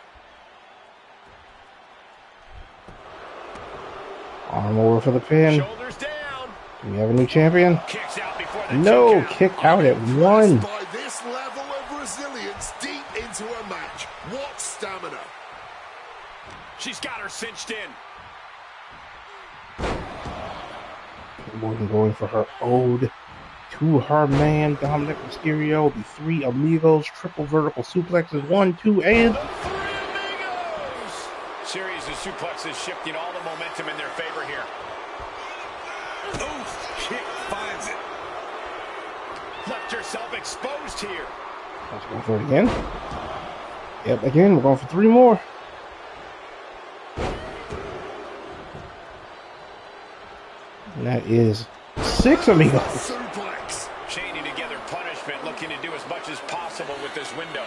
Arm over for the pin. Shoulders down. Do we have a new champion? Kicks out before the No, kick kicked out at one. by this level of resilience deep into a match. What stamina. She's got her cinched in. Morgan going for her ode to her man, Dominic Mysterio. The three amigos, triple vertical suplexes, 1, 2, and... The three amigos. Series of suplexes shifting all the momentum in their favor here. Oof, kick finds it. Left herself exposed here. Let's go for it again. Yep, again, we're going for 3 more. And that is 6 amigos. Suplex. Chaining together punishment, looking to do as much as possible with this window.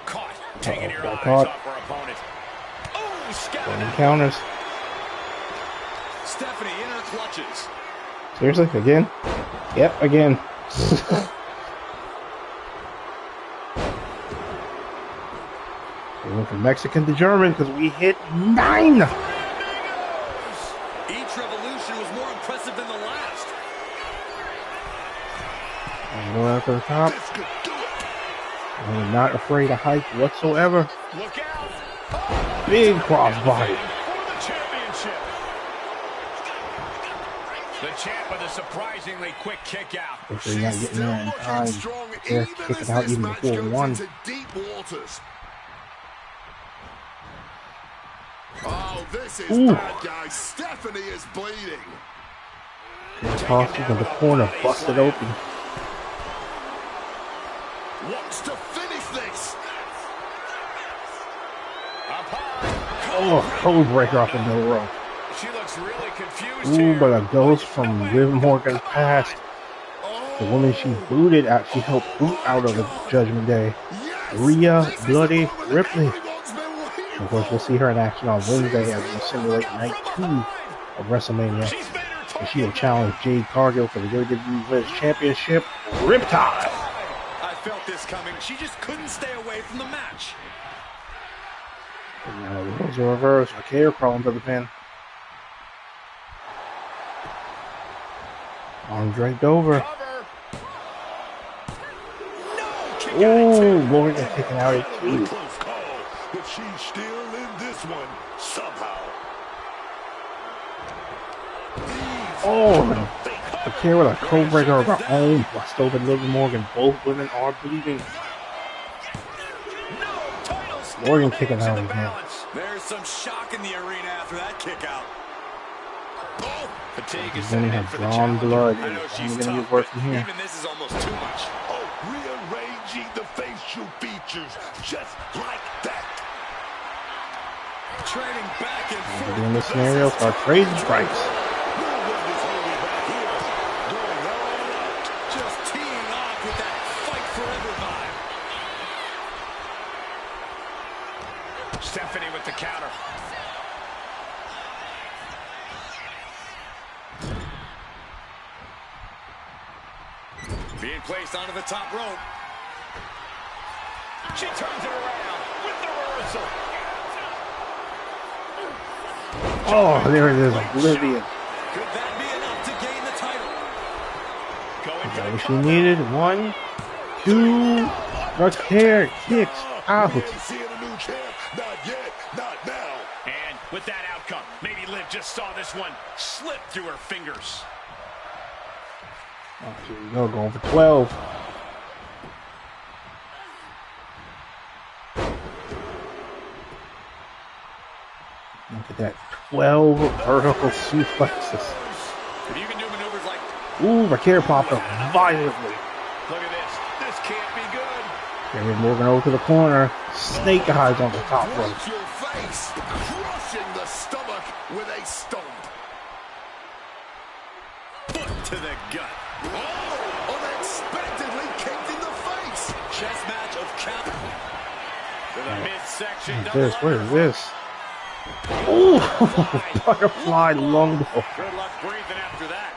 Caught. Taking your eyes caught. off her opponent. Oh, scouting Going out. counters. Stephanie in her clutches. Seriously, again? Yep, again. We went from Mexican to German because we hit 9. Each revolution was more impressive than the last. And go after the top. This could do it. I'm not afraid of height whatsoever. Look out. Oh, Big crossbody. for the championship. The champ with a surprisingly quick kick out. If they're not She's getting still there in looking time, strong they're even as kicking out this even match before goes 1. into deep waters. Oh, this is Ooh. bad, guys. Stephanie is bleeding. Tossed into the corner, busted open. Wants to finish this. Up high. Oh, code breaker off the middle row. She looks really confused Ooh, here. but a ghost from Liv Morgan past. The woman she booted out, she helped boot out of the Judgment Day. Yes, Rhea this is the Bloody moment Ripley. everyone's been waiting Of course, we'll see her in action on Wednesday as we simulate night 2 of WrestleMania. She's made her And she will challenge Jade Cargill for the WWE Women's Championship. Riptide! I felt this coming. She just couldn't stay away from the match. And now the roles are reversed. Raquel crawling to the pin. Arm draped over. cover. No, kick out at Ooh, 2. Morgan kicking out at Really 2. close call, but she's still in this one somehow. Oh, Raquel with a code breaker of her own. Bust over Liv Morgan. Both women are bleeding. Morgan kicking out again. There's some shock in the arena after that kick out. Fatigue is She's going to setting in have for the drawn challenger. blood. I know It's she's only going to tough, get worse but from here. even this is almost too much. Oh, rearranging the facial features just like that. Trading back and We're forth. doing this scenario for trading strikes. No one is holding back here. Going all out. Just teeing off with that fight forever vibe. Stephanie with the counter. Being placed onto the top rope. She turns it around with the reversal. Oh, there it is. Oblivion. Could that be enough to gain the title? Going for That the what she cover. needed. 1, 2. The chair kicks out. Seeing a new champ. Not yet. Not now. And with that outcome, maybe Liv just saw this one slip through her fingers. Oh, here we go, going for 12. Look at that, 12 vertical suplexes. If you can do maneuvers like... Ooh, Raquel popped up violently. Look at this. This can't be good. Carry Morgan over to the corner. Snake eyes on the top rope. Watch your face. Crushing the stomach with a stomp. Foot to the gut. Oh, unexpectedly kicked in the face. Chess match of count. To the midsection. What is this? Ooh, butterfly longbow. Good luck breathing after that.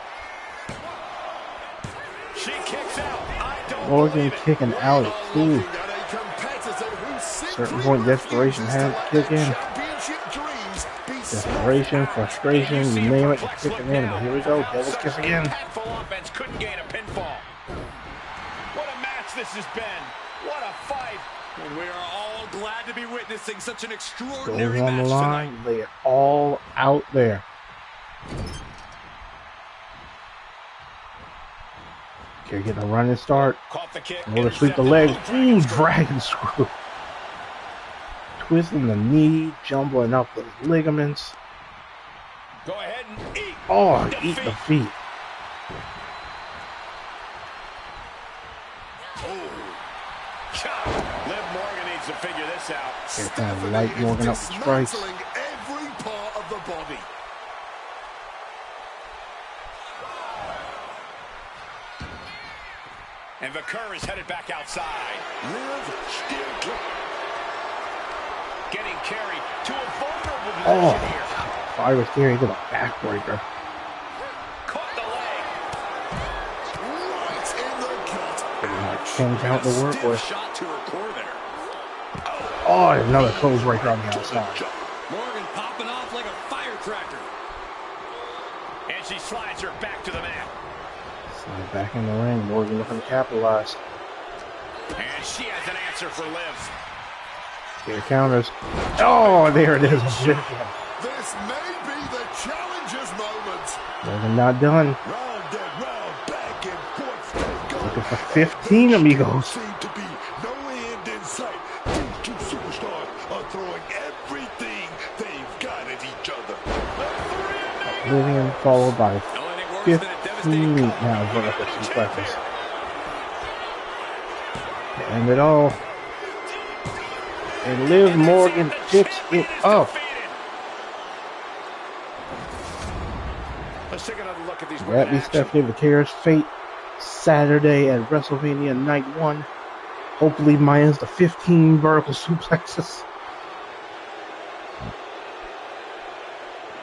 She kicks out. I don't Morgan believe it. kicking out at 2. At a competitor who Certain point, desperation had to kick in. championship dreams be Desperation, frustration, you name it, it's kicking in. But here we go, Devil's Kiss again. Impactful offense couldn't gain a pinfall. What a match this has been. What a fight. And we are all glad to be witnessing such an Goes extraordinary on the match line, tonight. lay it all out there. Okay, getting a running start. Caught the kick. Roller sweep the legs. Ooh, dragon screw. Twisting the knee, jumbling up the ligaments. Go ahead and eat. Oh, eat the feet. Liv Morgan needs to figure this out. Here comes Light Morgan up with strikes. dismantling every part of the body. And Vakur is headed back outside. Liv still Getting carried to a vulnerable Oh, position here. Fire carry to the backbreaker. Caught the leg. Right in the gut. Getting like 10 count to work Stiff with. shot to her core there. Oh, there's another close breaker on the outside. Morgan popping off like a firecracker. And she slides her back to the mat. Slide back in the ring. Morgan looking to capitalize. And she has an answer for Liv. Here counters. Oh, there it is. This may be the challenger's moment. Morgan not done. round and round, back and forth they go. Looking for 15, amigos. Seem to be no end in sight. These two superstars are throwing everything they've got at each other. Oblivion followed by Nothing worse than a 15 devastating comeback. now vertical suplexes. To end it all. And Liv Morgan picks it up. Let's take another look at these. That be Stephanie Vaquer's fate Saturday at WrestleMania Night 1. Hopefully minus the 15 vertical suplexes.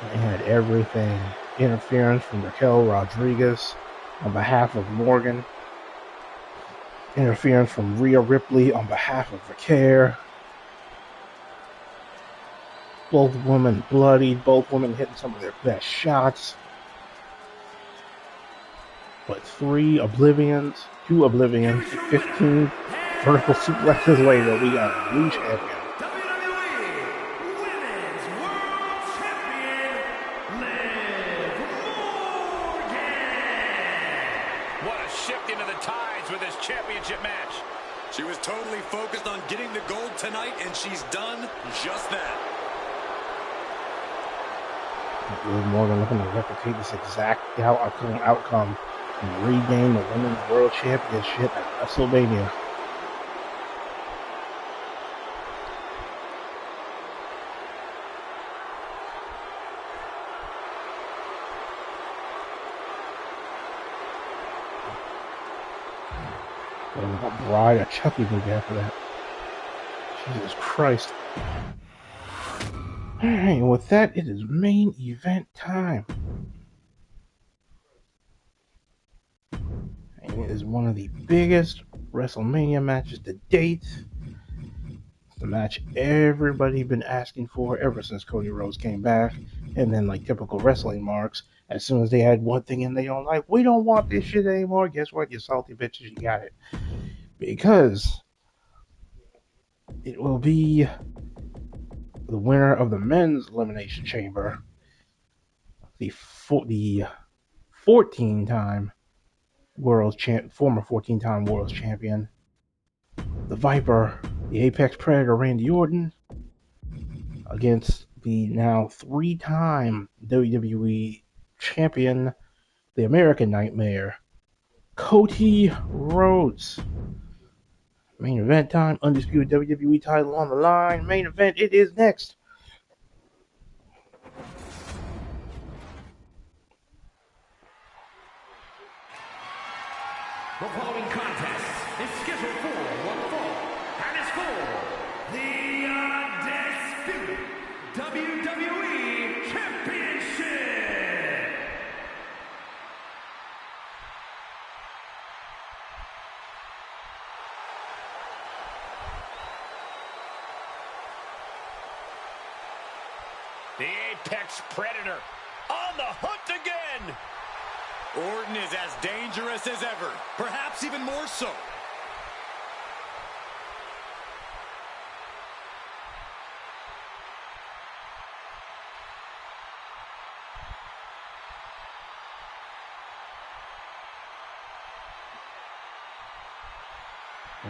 They had everything. Interference from Raquel Rodriguez on behalf of Morgan. Interference from Rhea Ripley on behalf of Vaquer. Both women bloodied. Both women hitting some of their best shots. But 2 Oblivions, 15 vertical suplexes later, we got a new champion. WWE Women's World Champion, Liv Morgan. What a shift into the tides with this championship match. She was totally focused on getting the gold tonight, and she's done just that. Liv Morgan looking to replicate this exact outcome and regain the Women's World Championship at WrestleMania. Bride or Chucky movie after that. Jesus Christ. Alright, and with that, it is main event time. And it is one of the biggest WrestleMania matches to date. It's the match everybody been asking for ever since Cody Rhodes came back. And then, like typical wrestling marks, as soon as they had one thing in they don't like, we don't want this shit anymore. Guess what, you salty bitches, you got it. because it will be the winner of the men's elimination chamber, the 14-time former 14-time world champion, the Viper, the Apex Predator Randy Orton, against the now 3-time WWE champion, the American Nightmare, Cody Rhodes. Main event time, undisputed WWE title on the line. Main event, it is next. The following contest is scheduled for one fall, and is for the undisputed WWE Championship. The Apex Predator on the hunt again. Orton is as dangerous as ever, perhaps even more so.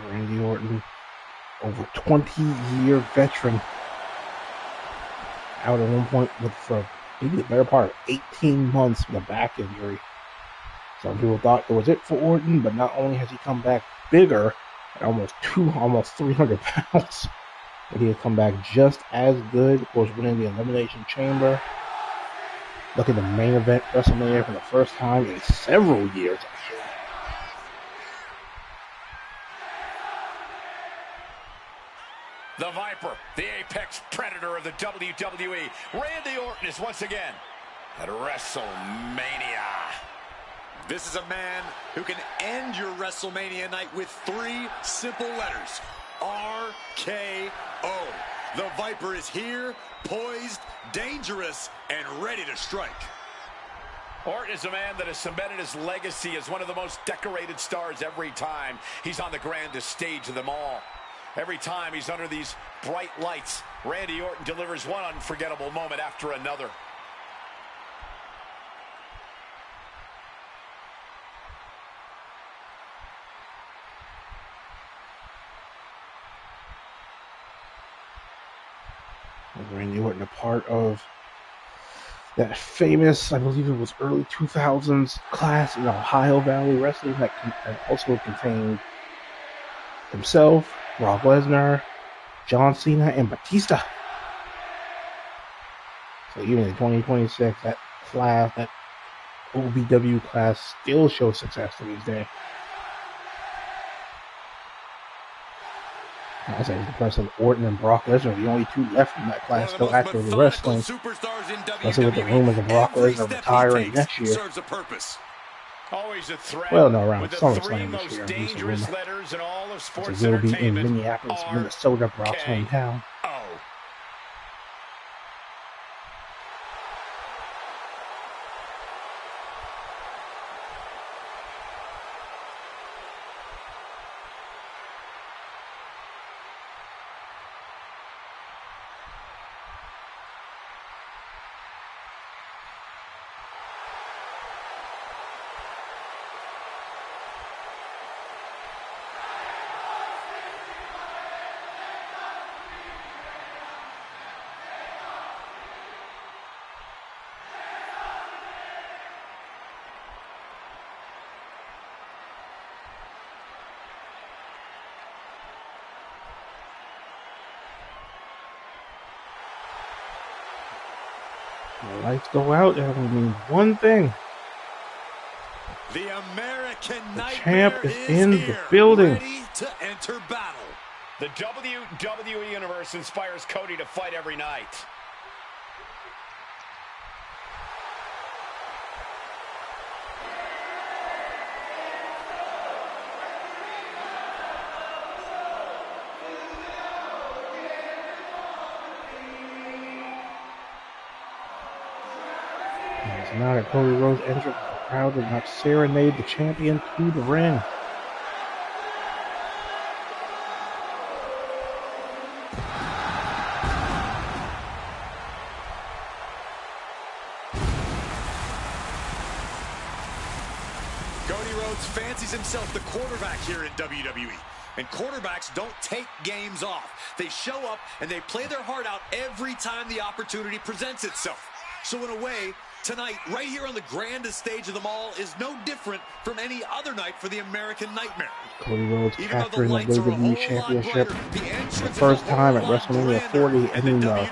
Randy Orton, over 20-year veteran, out at one point for maybe the better part of 18 months with a back injury. Some people thought it was it for Orton, but not only has he come back bigger, at almost 300 pounds, but he has come back just as good. Of course, winning the Elimination Chamber. Look at the main event WrestleMania for the first time in several years, actually. The Viper, the Apex Predator of the WWE, Randy Orton is once again at WrestleMania. This is a man who can end your WrestleMania night with 3 simple letters. RKO. The Viper is here, poised, dangerous, and ready to strike. Orton is a man that has cemented his legacy as one of the most decorated stars every time he's on the grandest stage of them all. Every time he's under these bright lights, Randy Orton delivers one unforgettable moment after another. Randy Orton, a part of that famous, I believe it was early 2000s class in Ohio Valley Wrestling that also contained himself, Brock Lesnar, John Cena, and Batista. So even in 2026, that class, that OVW class, still shows success to this day. I say it's impressive. Orton and Brock Lesnar are the only 2 left from that class still actively wrestling. Especially with the rumors of Brock Lesnar retiring next year. Always a threat. Well, no, around with the SummerSlam 3 this most year. dangerous letters in all of sports It will be in entertainment. Minneapolis, Minnesota, Brock's hometown. The lights go out, and it will mean one thing. The American champ is in the building. Ready to enter battle. The WWE Universe inspires Cody to fight every night. As now that Cody Rhodes enters, the crowd will not serenade the champion to the ring. Rhodes fancies himself the quarterback here in WWE. And quarterbacks don't take games off. They show up and they play their heart out every time the opportunity presents itself. So in a way, tonight, right here on the grandest stage of them all, is no different from any other night for the American Nightmare. Cody Rhodes capturing the WWE Championship for the first time at WrestleMania 40, ending the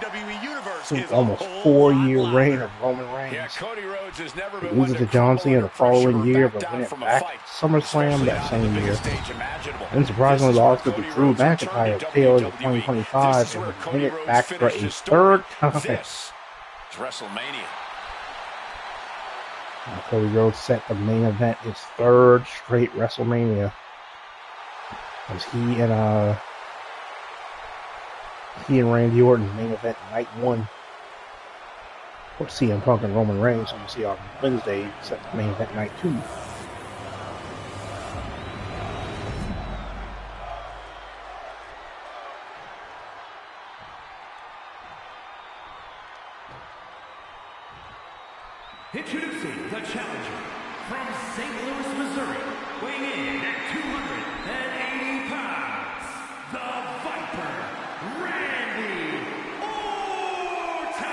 almost 4-year reign of Roman Reigns. Yeah, Cody Rhodes has never been He loses to John Cena the following year, but win it back at SummerSlam that same year. And surprisingly lost to Drew McIntyre at KO in 2025 and would win it back for a third time. This is WrestleMania. Cody Rhodes set the main event, his third straight WrestleMania, as he and Randy Orton main event night 1. Of course, CM Punk and Roman Reigns, so we'll see on Wednesday, set the main event night 2. Introducing the challenger from St. Louis, Missouri, weighing in at 280 pounds, the Viper, Randy Orton!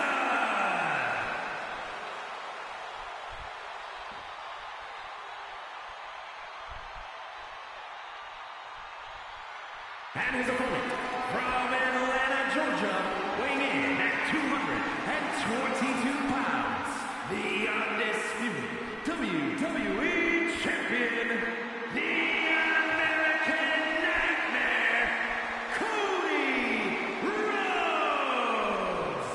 And his opponent from Atlanta, Georgia, weighing in at 222 pounds, the undisputed WWE Champion, the American Nightmare, Cody Rhodes!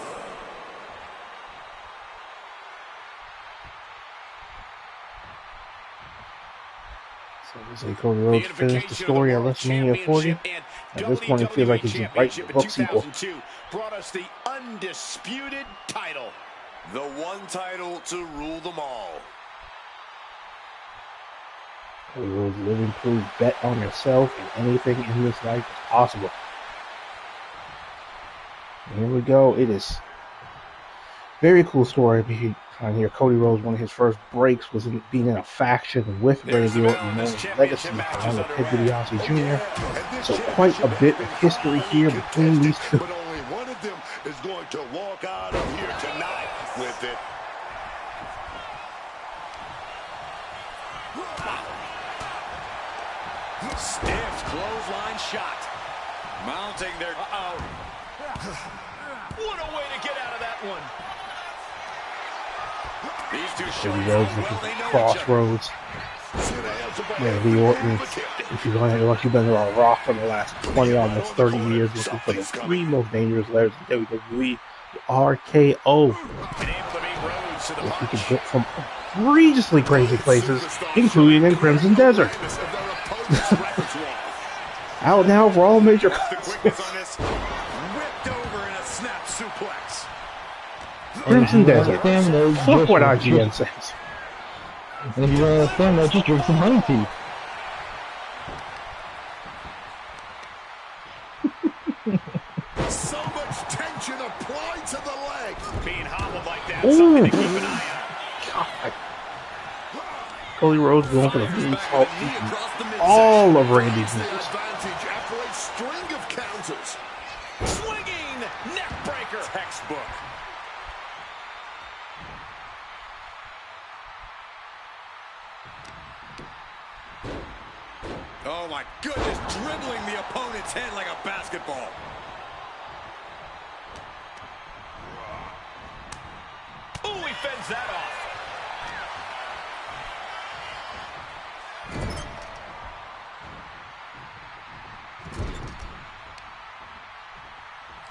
So we say Cody Rhodes finished the story at WrestleMania 40. At this point, it feels like he's writing the book sequel. Brought us the undisputed title. The one title to rule them all. Cody Rhodes living proof, bet on yourself, and anything in this life is possible. And here we go. It is very cool story behind here. Cody Rhodes, one of his first breaks was being in a faction with Randy Orton, known as Legacy, along with Ted DiBiase Jr. So quite a bit of history here between these two. But only one of them is going to walk out of here tonight with it. Stiff clothesline shot. Mounting their... What a way to get out of that one. These two Cody show Rhodes looking at Crossroads. Randy Orton, if you're going to look, you've been on a rock for the last 20, almost 30 years, looking for the 3 most dangerous letters in WWE, the RKO. If you can hit from egregiously crazy places, including in Crimson Desert. Out now for all major whipped over in a snap suplex. Crimson Desert. Fuck what IGN says. And if you don't understand that, just drink some honey tea. So much tension applied to the leg. Being hobbled like that, Ooh. something to keep an eye on. God. Cody Rhodes going for the green salt, all of Randy's moves. Advantage after a string of counters. Swinging neck breaker. Textbook. Oh my goodness, dribbling the opponent's head like a basketball. Ooh, he fends that off.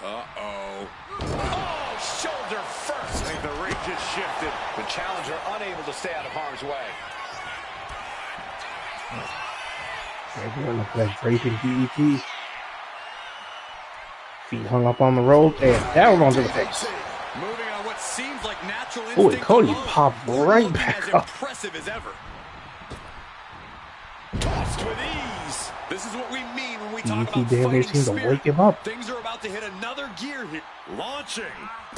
Uh-oh. Oh, shoulder first. I think the ring just shifted. The challenger unable to stay out of harm's way. Everyone looked like draping DDT. Feet hung up on the rope and down onto the face. Moving on what seems like natural instinct. Oh, and Cody alone. popped right back As up. impressive as ever. Tossed with ease. This is what we mean when we talk DDT about damn near fighting seemed to spirit. wake him up. Things are about to hit another gear here. Launching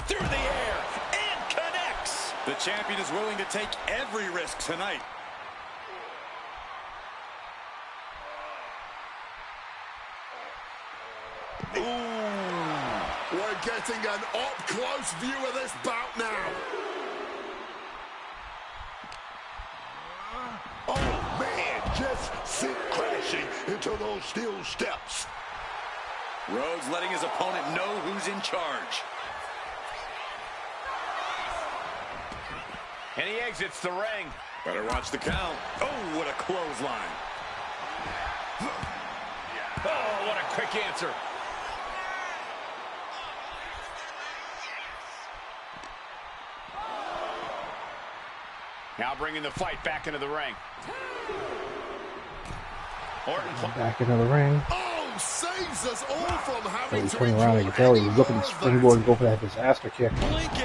through the air and connects. The champion is willing to take every risk tonight. We're getting an up-close view of this bout now. Oh, man, just sit crashing into those steel steps. Rhodes letting his opponent know who's in charge. And he exits the ring. Better watch the count. Oh, what a clothesline. Oh, what a quick answer. Now bringing the fight back into the ring. Orton Back into the ring. Oh, saves us all from having to Turning around, you can tell he was looking to endure springboard and go for that disaster kick.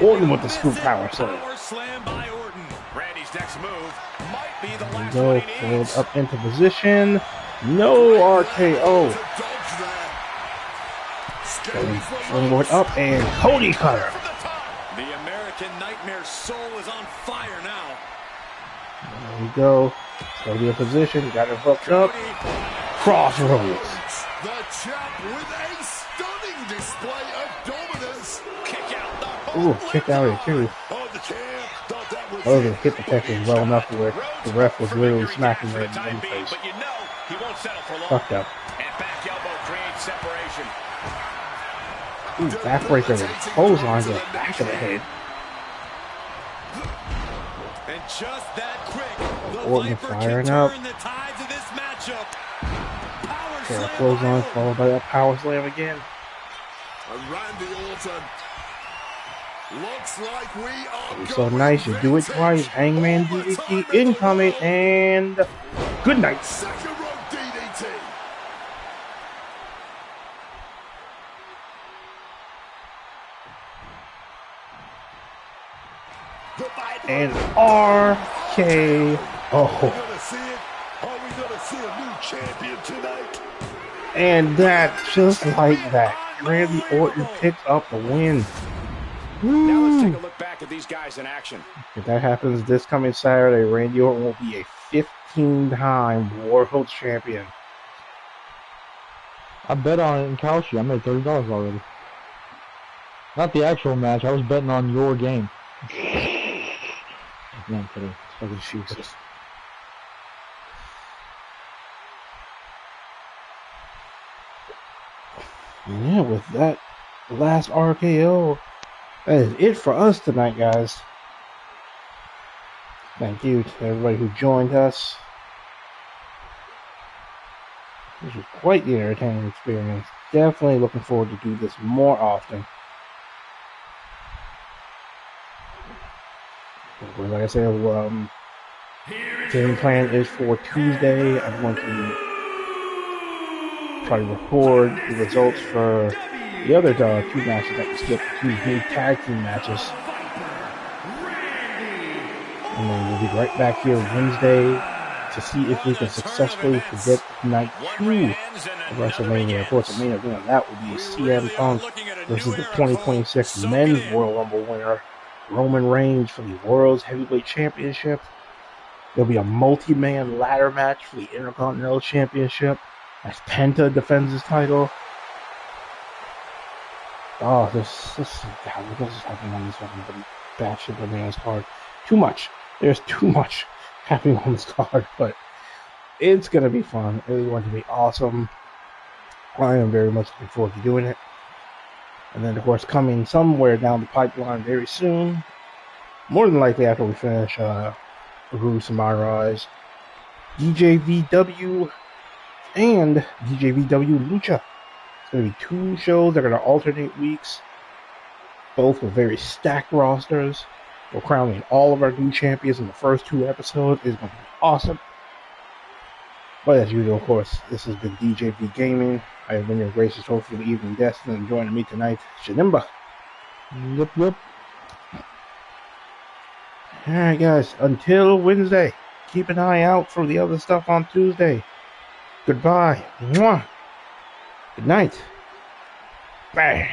Orton with the scoop power slam. Power slam by Orton. Randy's next move might be the There we last go, one he pulled needs. up into position. No RKO. to dodge there. Scary for Springboard up and Cody cutter. From the top. The American Nightmare's soul is on fire now. There we go. Cody in position, got it hooked up. Crossroads. the champ with a stunning display of dominance. Kick out. Ooh, kick out here too. Oh, the champ thought that was Other than hit the Texans well enough to where the ref was literally smacking her in the time being, face. but you know he won't settle for long. Fucked up. And back elbow creates separation. Ooh, backbreaker with clothesline to the back of the head. And just that quick, the Orton Viper firing can up. turn the tides of this matchup. Power Okay, slam clothesline by followed by that power slam again. And Randy Orton. Looks like we are It's so going nice, you do it vintage twice. Hangman all the time DDT in the incoming world. and good night. Second row DDT. the Viper. And RKO. Are we gonna see it? Are we gonna see a new champion tonight? And that, just like that, Randy Orton picks up the win. Now let's Woo. take a look back at these guys in action. If that happens this coming Saturday, Randy Orton will be a 15-time World Champion. I bet on it in Kalshi. I made $30 already. Not the actual match. I was betting on your game. No, I'm kidding. Fucking Jesus. Yeah, with that last RKO, that is it for us tonight, guys. Thank you to everybody who joined us. This was quite the entertaining experience. Definitely looking forward to do this more often. But like I said, game plan is for Tuesday. I'm going to try to record the results for the other two matches that we skipped, two big tag team matches. And then we'll be right back here Wednesday to see if we can successfully predict night 2 of WrestleMania. Of course, the main event of that will be CM Punk versus the 2026 Men's Royal Rumble winner, Roman Reigns, for the World's Heavyweight Championship. There'll be a multi-man ladder match for the Intercontinental Championship as Penta defends his title. Oh, this God, what else is happening on this fucking batshit bananas card? Too much. There's too much happening on this card, but it's gonna be fun. It's going to be awesome. I am very much looking forward to doing it. And then, of course, coming somewhere down the pipeline very soon, more than likely after we finish Uru Samurai's DJVW and DJVW Lucha. It's going to be 2 shows that are going to alternate weeks, both with very stacked rosters. We're crowning all of our new champions in the first 2 episodes. It's going to be awesome. But as usual, of course, this has been DJV Gaming. I have been your gracious host for the evening destiny, and joining me tonight, Shanimba. Yep. Alright guys, until Wednesday, keep an eye out for the other stuff on Tuesday. Goodbye. Mwah. Good night. Bang.